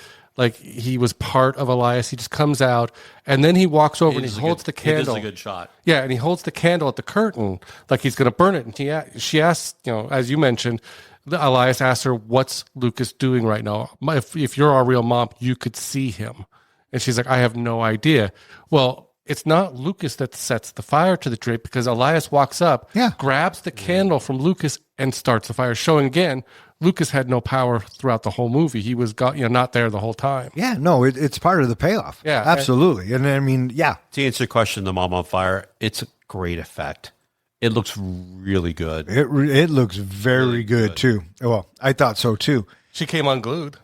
Speaker 3: he was part of Elias? He just comes out, and then he walks over and he holds the candle.
Speaker 6: It is a good shot.
Speaker 3: Yeah, and he holds the candle at the curtain like he's going to burn it. And she asks, as you mentioned, Elias asks her, what's Lucas doing right now? If you're our real mom, you could see him. And she's like, I have no idea. Well, it's not Lucas that sets the fire to the drape, because Elias walks up, grabs the candle from Lucas and starts the fire, showing again, Lucas had no power throughout the whole movie. He was not there the whole time.
Speaker 5: Yeah, no, it's part of the payoff. Yeah, absolutely. And I mean, yeah.
Speaker 6: To answer your question, the mom on fire, it's a great effect. It looks really good.
Speaker 5: It looks very really good too. Well, I thought so too.
Speaker 3: She came unglued.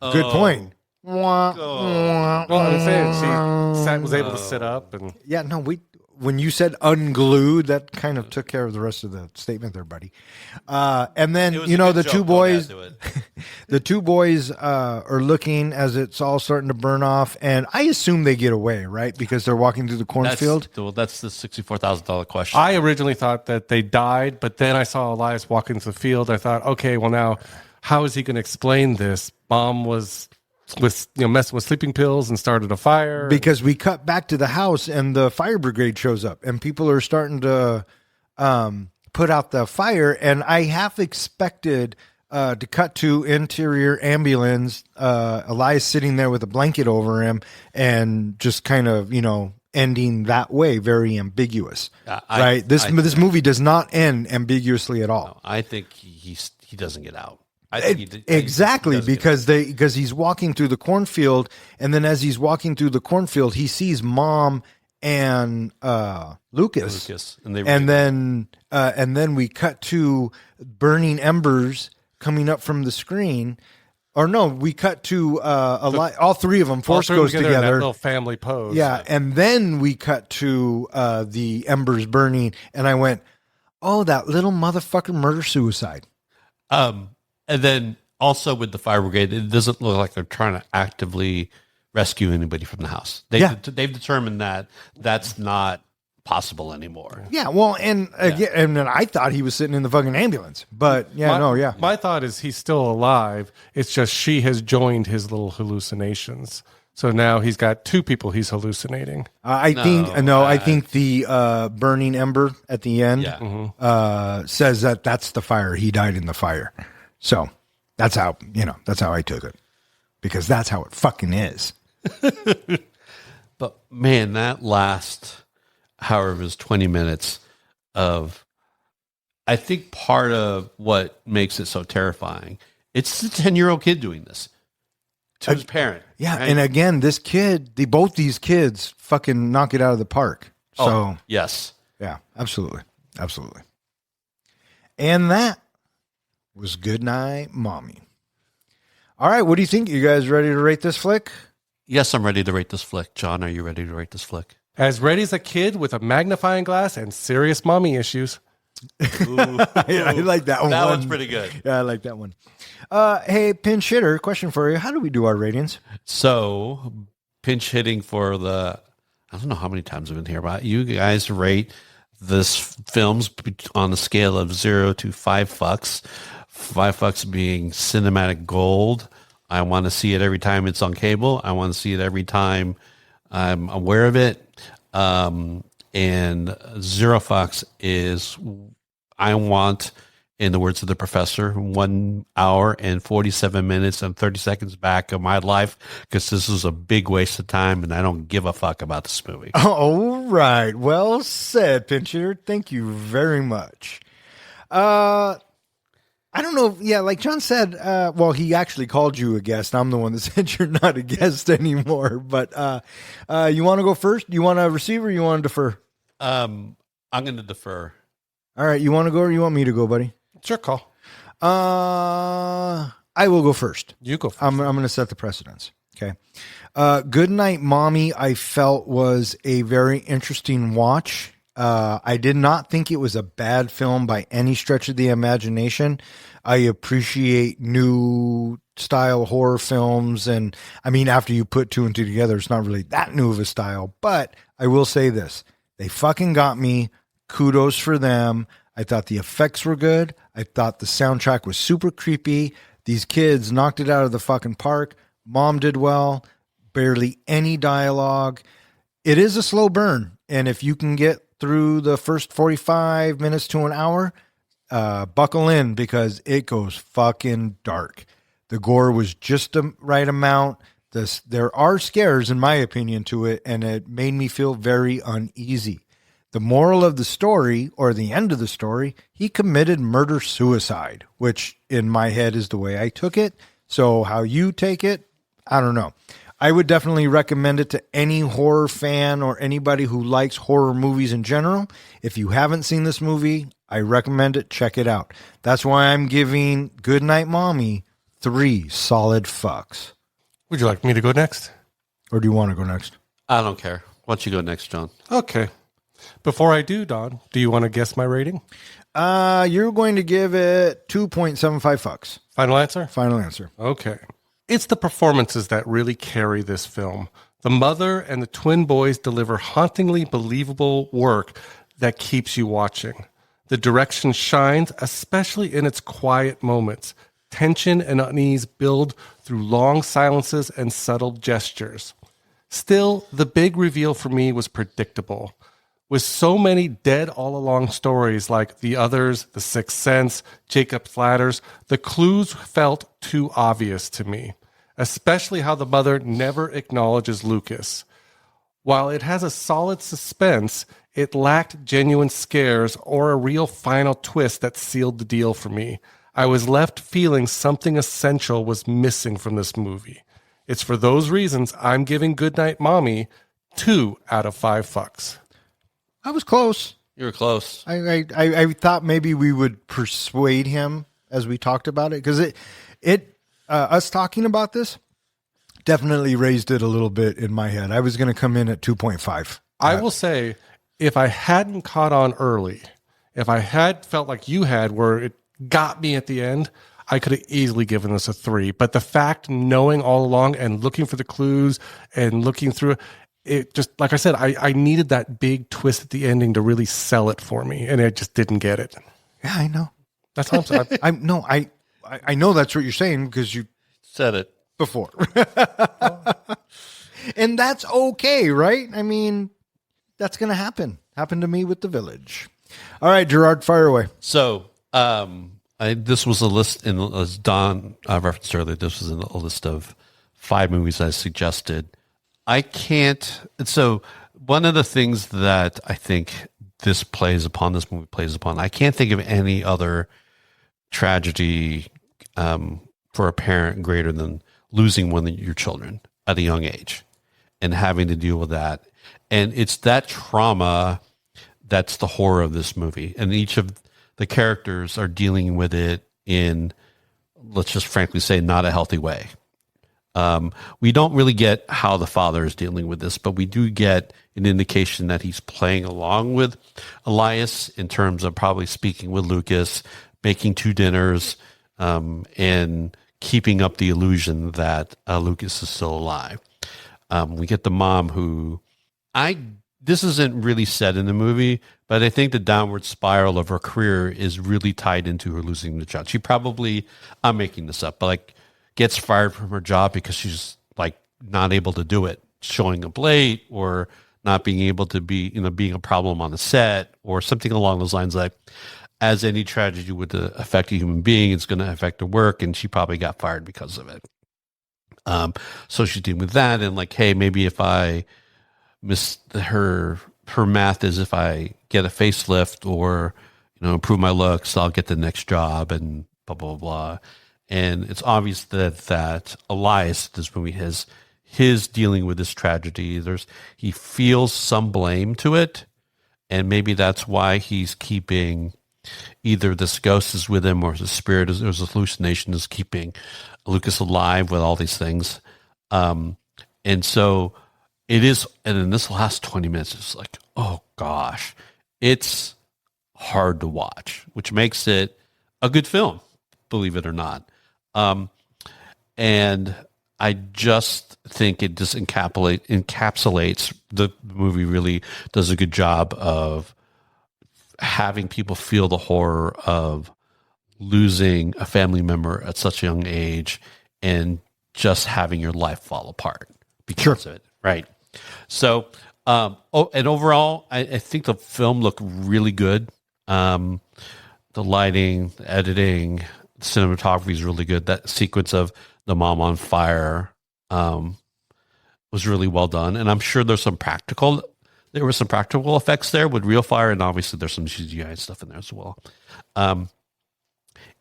Speaker 5: Good point.
Speaker 3: Well, I'm saying she was able to sit up, and
Speaker 5: when you said unglued, that kind of took care of the rest of the statement there, buddy. And then,
Speaker 6: It was
Speaker 5: you
Speaker 6: a
Speaker 5: know,
Speaker 6: good
Speaker 5: the
Speaker 6: joke.
Speaker 5: two
Speaker 6: Don't
Speaker 5: boys,
Speaker 6: add to it.
Speaker 5: the two boys are looking as it's all starting to burn off. And I assume they get away, right? Because they're walking through the cornfield.
Speaker 6: That's the $64,000 question.
Speaker 3: I originally thought that they died, but then I saw Elias walk into the field. I thought, okay, well now, how is he going to explain this? Mom was messing with sleeping pills and started a fire.
Speaker 5: Because we cut back to the house and the fire brigade shows up and people are starting to put out the fire. And I half expected to cut to interior ambulance, Elias sitting there with a blanket over him and just kind of, ending that way, very ambiguous. Right? This movie does not end ambiguously at all.
Speaker 6: No, I think he doesn't get out. I think
Speaker 5: Exactly,
Speaker 6: he doesn't get out.
Speaker 5: because he's walking through the cornfield, and then as he's walking through the cornfield, he sees Mom and Lucas, and then we cut to burning embers coming up from the screen. Or no, we cut to all three of them. Force goes
Speaker 3: in that
Speaker 5: together.
Speaker 3: little family pose.
Speaker 5: Yeah, and then we cut to the embers burning, and I went, "Oh, that little motherfucker murder-suicide."
Speaker 6: And then also with the fire brigade, it doesn't look like they're trying to actively rescue anybody from the house. They've determined that that's not possible anymore.
Speaker 5: Yeah, well, and again, and then I thought he was sitting in the fucking ambulance, but
Speaker 3: My thought is he's still alive. It's just she has joined his little hallucinations. So now he's got two people he's hallucinating.
Speaker 5: I think the burning ember at the end says that that's the fire. He died in the fire. So that's how I took it, because that's how it fucking is.
Speaker 6: But man, that last, however, it was 20 minutes of, I think part of what makes it so terrifying, it's the 10-year-old kid doing this to his parent.
Speaker 5: Yeah,
Speaker 6: right?
Speaker 5: and again, both these kids fucking knock it out of the park. So
Speaker 6: yes.
Speaker 5: Yeah, absolutely. And that was Goodnight Mommy. All right, what do you think? You guys ready to rate this flick?
Speaker 6: Yes, I'm ready to rate this flick. John, are you ready to rate this flick?
Speaker 3: As ready as a kid with a magnifying glass and serious mommy issues.
Speaker 5: I like that one.
Speaker 6: That one's pretty good.
Speaker 5: Yeah, I like that one. Hey, pinch hitter, question for you. How do we do our ratings?
Speaker 6: So, pinch hitting for I don't know how many times I've been here, but you guys rate this films on a scale of 0 to 5 fucks. 5 fucks being cinematic gold. I want to see it every time it's on cable. I want to see it every time I'm aware of it. And 0 fucks is, I want, in the words of the professor, 1 hour and 47 minutes and 30 seconds back of my life, because this is a big waste of time and I don't give a fuck about this movie.
Speaker 5: All right. Well said, pinch hitter. Thank you very much. I don't know. Yeah, like John said, well, he actually called you a guest. I'm the one that said you're not a guest anymore. But you want to go first? You want to receive or you want to defer?
Speaker 6: I'm going to defer.
Speaker 5: All right. You want to go or you want me to go, buddy?
Speaker 3: It's your call.
Speaker 5: I will go first.
Speaker 3: You go first.
Speaker 5: I'm going to set the precedence. Okay. Goodnight Mommy, I felt, was a very interesting watch. I did not think it was a bad film by any stretch of the imagination. I appreciate new style horror films. And I mean, after you put 2 and 2 together, it's not really that new of a style, but I will say this. They fucking got me. Kudos for them. I thought the effects were good. I thought the soundtrack was super creepy. These kids knocked it out of the fucking park. Mom did well. Barely any dialogue. It is a slow burn. And if you can get through the first 45 minutes to an hour, buckle in, because it goes fucking dark. The gore was just the right amount. There are scares, in my opinion, to it, and it made me feel very uneasy. The moral of the story, or the end of the story, he committed murder-suicide, which in my head is the way I took it. So how you take it, I don't know. I would definitely recommend it to any horror fan or anybody who likes horror movies in general. If you haven't seen this movie, I recommend it. Check it out. That's why I'm giving Goodnight Mommy 3 solid fucks.
Speaker 3: Would you like me to go next?
Speaker 5: Or do you want to go next?
Speaker 6: I don't care. Why don't you go next, John?
Speaker 3: Okay. Before I do, Don, do you want to guess my rating?
Speaker 5: You're going to give it 2.75 fucks.
Speaker 3: Final answer?
Speaker 5: Final answer.
Speaker 3: Okay. It's the performances that really carry this film. The mother and the twin boys deliver hauntingly believable work that keeps you watching. The direction shines, especially in its quiet moments. Tension and unease build through long silences and subtle gestures. Still, the big reveal for me was predictable. With so many dead all along stories like The Others, The Sixth Sense, Jacob's Ladders, the clues felt too obvious to me, especially how the mother never acknowledges Lucas. While it has a solid suspense, it lacked genuine scares or a real final twist that sealed the deal for me. I was left feeling something essential was missing from this movie. It's for those reasons I'm giving Goodnight Mommy 2 out of 5 fucks.
Speaker 5: I was close.
Speaker 6: You were close.
Speaker 5: I thought maybe we would persuade him as we talked about it, because us talking about this definitely raised it a little bit in my head. I was going to come in at 2.5.
Speaker 3: I will say, if I hadn't caught on early, if I had felt like you had, where it got me at the end, I could have easily given this a 3. But the fact, knowing all along and looking for the clues and looking through it, just like I said, I needed that big twist at the ending to really sell it for me, and I just didn't get it.
Speaker 5: Yeah, I know.
Speaker 3: That's all I'm saying.
Speaker 5: I know that's what you're saying because you
Speaker 6: Said it.
Speaker 5: before. And that's okay, right? I mean, that's going to happen. Happened to me with The Village. All right, Gerard, fire away.
Speaker 6: So, this was a list, as Don referenced earlier, this was a list of 5 movies I suggested. I can't. So, one of the things that I think this movie plays upon, I can't think of any other tragedy for a parent greater than losing one of your children at a young age and having to deal with that. And it's that trauma that's the horror of this movie. And each of the characters are dealing with it in, let's just frankly say, not a healthy way. We don't really get how the father is dealing with this, but we do get an indication that he's playing along with Elias in terms of probably speaking with Lucas, making 2 dinners, and keeping up the illusion that Lucas is still alive. We get the mom who this isn't really said in the movie, but I think the downward spiral of her career is really tied into her losing the job. She probably, I'm making this up, but like gets fired from her job because she's like not able to do it, showing up late or not being able to be, being a problem on the set or something along those lines. Like, as any tragedy would affect a human being, it's going to affect her work, and she probably got fired because of it. So she's dealing with that, and like, hey, maybe if I miss her math is if I get a facelift or improve my looks, I'll get the next job, and blah blah blah. And it's obvious that Elias, this movie, his dealing with this tragedy. He feels some blame to it, and maybe that's why he's keeping either this ghost is with him or the spirit is, there's a hallucination is keeping Lucas alive with all these things. And so it is, and in this last 20 minutes, it's like, oh gosh, it's hard to watch, which makes it a good film, believe it or not. And I just think it just encapsulates the movie, really does a good job of having people feel the horror of losing a family member at such a young age and just having your life fall apart because of it. Right. So, and overall, I think the film looked really good. The lighting, the editing, the cinematography is really good. That sequence of the mom on fire was really well done. And I'm sure there were some practical effects there with real fire. And obviously there's some CGI stuff in there as well.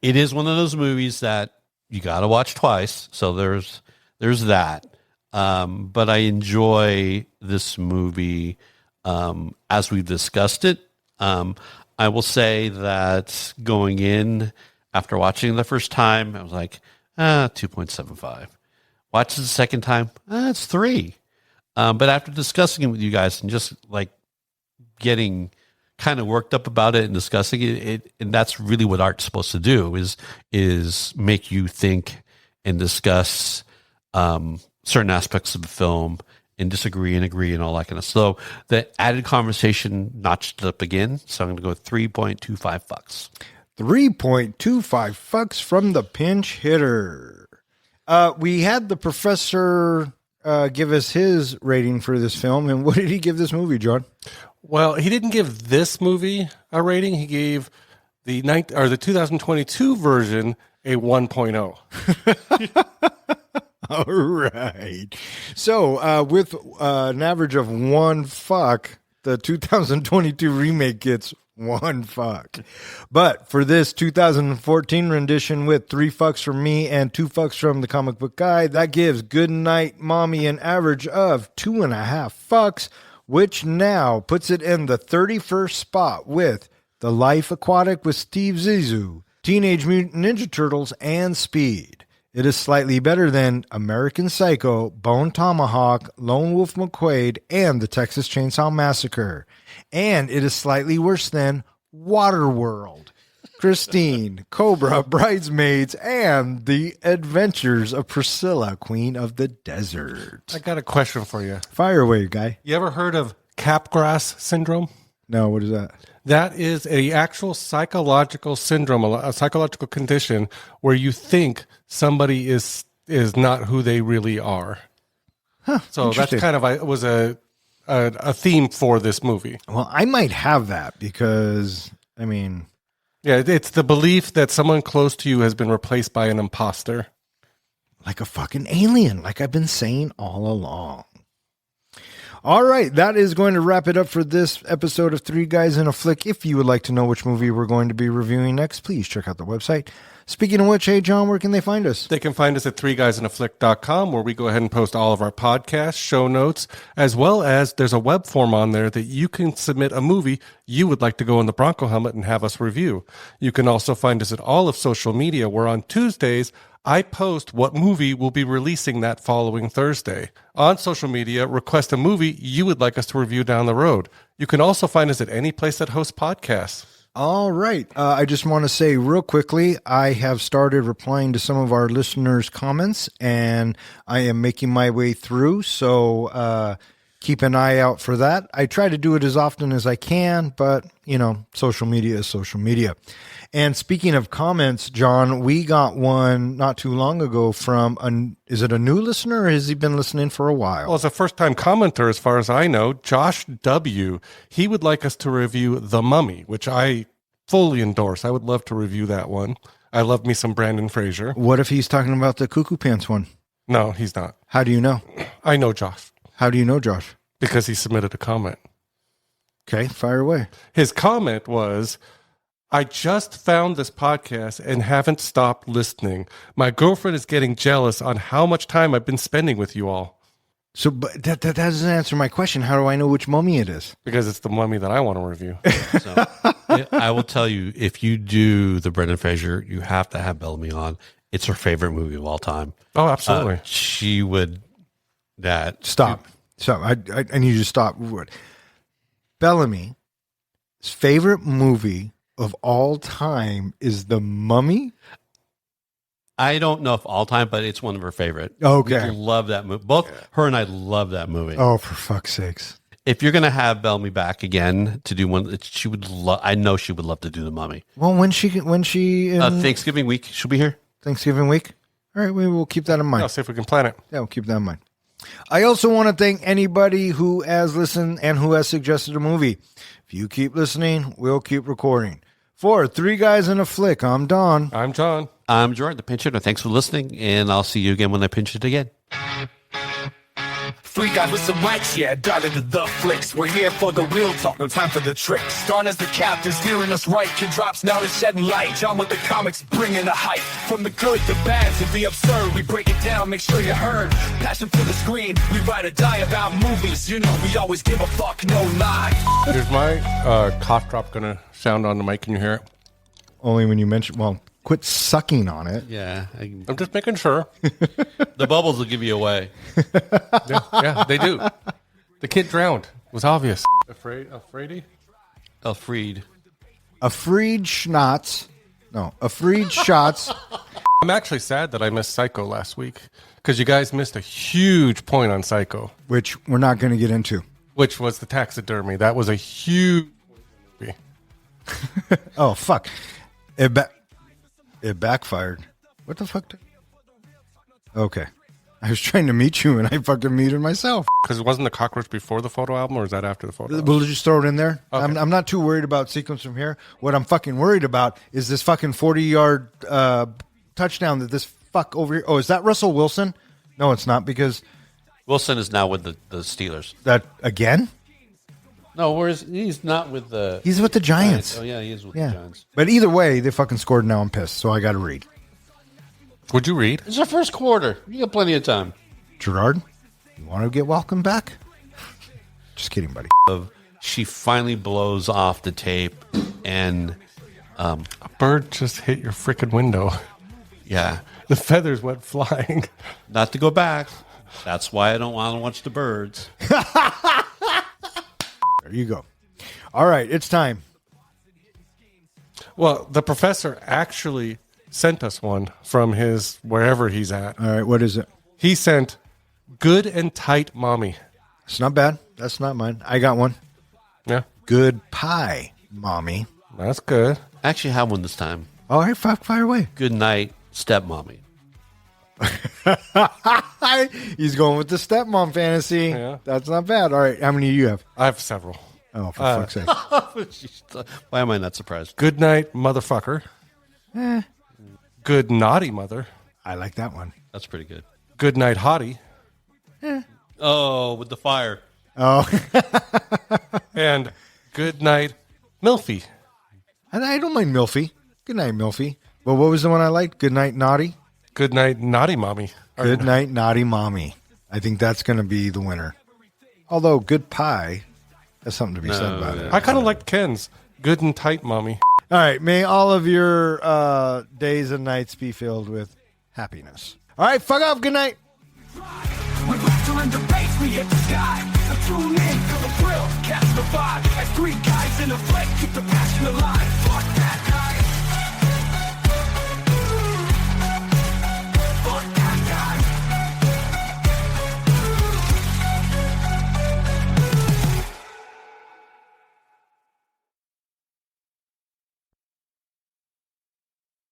Speaker 6: It is one of those movies that you got to watch twice. So there's that. But I enjoy this movie as we've discussed it. I will say that going in after watching it the first time, I was like, 2.75. Watch it the second time, it's 3. But after discussing it with you guys and just like getting kind of worked up about it and discussing it, and that's really what art's supposed to do is make you think and discuss certain aspects of the film and disagree and agree and all that kind of stuff. So the added conversation notched it up again. So I'm going to go with 3.25 fucks.
Speaker 5: 3.25 fucks from the pinch hitter. We had the professor give us his rating for this film. And what did he give this movie, John?
Speaker 3: Well, he didn't give this movie a rating. He gave the 2022 version a 1.0.
Speaker 5: All right. So with an average of one fuck, the 2022 remake gets one fuck. But for this 2014 rendition with 3 fucks from me and 2 fucks from the comic book guy, that gives Goodnight Mommy an average of 2.5 fucks, which now puts it in the 31st spot with The Life Aquatic with Steve Zissou, Teenage Mutant Ninja Turtles, and Speed. It is slightly better than American Psycho, Bone Tomahawk, Lone Wolf McQuade, and the Texas Chainsaw Massacre. And it is slightly worse than Waterworld, Christine, Cobra, Bridesmaids, and The Adventures of Priscilla, Queen of the Desert.
Speaker 3: I got a question for you.
Speaker 5: Fire away, guy.
Speaker 3: You ever heard of Capgras syndrome?
Speaker 5: No, what is that?
Speaker 3: That is a actual psychological syndrome, a psychological condition where you think somebody is not who they really are. So that's kind of was a theme for this movie.
Speaker 5: Well, I might have that because, I mean...
Speaker 3: Yeah, it's the belief that someone close to you has been replaced by an imposter.
Speaker 5: Like a fucking alien, like I've been saying all along. All right, that is going to wrap it up for this episode of Three Guys in a Flick. If you would like to know which movie we're going to be reviewing next, please check out the website. Speaking of which, hey, John, where can they find us?
Speaker 3: They can find us at threeguysinaflick.com, where we go ahead and post all of our podcasts, show notes, as well as there's a web form on there that you can submit a movie you would like to go in the Bronco helmet and have us review. You can also find us at all of social media, where on Tuesdays, I post what movie we'll be releasing that following Thursday. On social media, request a movie you would like us to review down the road. You can also find us at any place that hosts podcasts.
Speaker 5: All right. I just want to say real quickly, I have started replying to some of our listeners' comments, and I am making my way through, so keep an eye out for that. I try to do it as often as I can, but, you know, social media is social media. And speaking of comments, John, we got one not too long ago from, is it a new listener, or has he been listening for a while?
Speaker 3: Well, as a first-time commenter, as far as I know, Josh W., he would like us to review The Mummy, which I fully endorse. I would love to review that one. I love me some Brandon Fraser.
Speaker 5: What if he's talking about the Cuckoo Pants one?
Speaker 3: No, he's not.
Speaker 5: How do you know?
Speaker 3: I know Josh.
Speaker 5: How do you know Josh?
Speaker 3: Because he submitted a comment.
Speaker 5: Okay, fire away.
Speaker 3: His comment was, I just found this podcast and haven't stopped listening. My girlfriend is getting jealous on how much time I've been spending with you all.
Speaker 5: So, but that doesn't answer my question. How do I know which mummy it is?
Speaker 3: Because it's the mummy that I want to review.
Speaker 6: So, I will tell you, if you do the Brendan Fraser, you have to have Bellamy on. It's her favorite movie of all time.
Speaker 3: Oh, absolutely.
Speaker 6: She would
Speaker 5: Stop. I need you to stop. Bellamy's favorite movie of all time is The Mummy?
Speaker 6: I don't know if all time, but it's one of her favorite.
Speaker 5: Okay.
Speaker 6: We love that movie. Both her and I love that movie.
Speaker 5: Oh, for fuck's sakes.
Speaker 6: If you're going to have Bellamy back again to do one, she would I know she would love to do The Mummy.
Speaker 5: Well, when she
Speaker 6: Thanksgiving week, she'll be here.
Speaker 5: Thanksgiving week? All right, we'll keep that in mind.
Speaker 3: I'll see if we can plan it.
Speaker 5: Yeah, we'll keep that in mind. I also want to thank anybody who has listened and who has suggested a movie. If you keep listening, we'll keep recording. For Three Guys in a Flick, I'm Don.
Speaker 3: I'm John.
Speaker 6: I'm Jordan, the pinch hitter. Thanks for listening, and I'll see you again when I pinch it again.
Speaker 4: Three guys with some mics, yeah, dive into the flicks. We're here for the real talk, no time for the tricks. Dawn as the captain, steering us right. Kid drops now to shedding light. John with the comics, bringing the hype. From the good, the bad, to the absurd. We break it down, make sure you heard. Passion for the screen, we ride or die about movies. You know we always give a fuck, no lie.
Speaker 3: Is my cough drop going to sound on the mic? Can you hear it?
Speaker 5: Only when you mention, well, quit sucking on it.
Speaker 6: Yeah.
Speaker 3: I'm just making sure.
Speaker 6: The bubbles will give you away.
Speaker 3: Yeah, they do. The kid drowned. was obvious. Afraidy?
Speaker 6: Alfred.
Speaker 5: Afraid Schnatz. No, Afraid Shots.
Speaker 3: I'm actually sad that I missed Psycho last week because you guys missed a huge point on Psycho,
Speaker 5: Which we're not going to get into.
Speaker 3: which was the taxidermy. That was a huge movie.
Speaker 5: Oh, fuck. It backfired. What the fuck? Okay. I was trying to meet you and I fucking muted myself.
Speaker 3: Because it wasn't the cockroach before the photo album, or is that after the photo album?
Speaker 5: We'll just throw it in there.
Speaker 3: Okay.
Speaker 5: I'm not too worried about sequence from here. What I'm fucking worried about is this fucking 40-yard touchdown that this fuck over here. Oh, is that Russell Wilson? No, it's not, because
Speaker 6: Wilson is now with the Steelers.
Speaker 5: that again?
Speaker 6: No, he's not with the...
Speaker 5: He's with the Giants.
Speaker 6: Oh, yeah, he is with
Speaker 5: Yeah.
Speaker 6: the Giants.
Speaker 5: But either way, they fucking scored. Now I'm pissed, so I got to read.
Speaker 3: Would you read?
Speaker 6: It's our first quarter. You got plenty of time.
Speaker 5: Gerard, you want to get welcome back? Just kidding, buddy.
Speaker 6: She finally blows off the tape, and
Speaker 3: A bird just hit your freaking window.
Speaker 6: yeah,
Speaker 3: The feathers went flying.
Speaker 6: not to go back. That's why I don't want to watch the birds.
Speaker 5: There you go. All right, it's time.
Speaker 3: Well, the professor actually sent us one from his wherever he's at.
Speaker 5: All right, what is it?
Speaker 3: He sent Good and Tight Mommy.
Speaker 5: It's not bad. That's not mine. I got one.
Speaker 3: Yeah,
Speaker 5: Good pie, mommy.
Speaker 3: that's good.
Speaker 6: I actually have one this time.
Speaker 5: All right, fire away.
Speaker 6: Good night, stepmommy.
Speaker 5: He's going with the stepmom fantasy.
Speaker 3: Yeah.
Speaker 5: That's not bad. All right, how many do you have?
Speaker 3: I have several.
Speaker 5: Oh, for fuck's sake.
Speaker 6: Why am I not surprised?
Speaker 3: Good night, motherfucker. Good naughty mother.
Speaker 5: I like that one.
Speaker 6: That's pretty good.
Speaker 3: Good night, hottie.
Speaker 6: Oh, with the fire.
Speaker 5: Oh,
Speaker 3: And good night, milfy.
Speaker 5: I don't mind Milfy. Good night, Milfy. But what was the one I liked? Good night, naughty.
Speaker 3: Good night, naughty mommy. Or-
Speaker 5: Good night, naughty mommy. I think that's going to be the winner. Although good pie, has something to be said about it.
Speaker 3: I kind of liked Ken's. Good and tight mommy.
Speaker 5: All right, may all of your days and nights be filled with happiness. All right, fuck off. Good night.
Speaker 4: With laughter and debate, we hit the sky. So tune in, feel the thrill, catch the vibe. As three guys in a flick, keep the passion alive.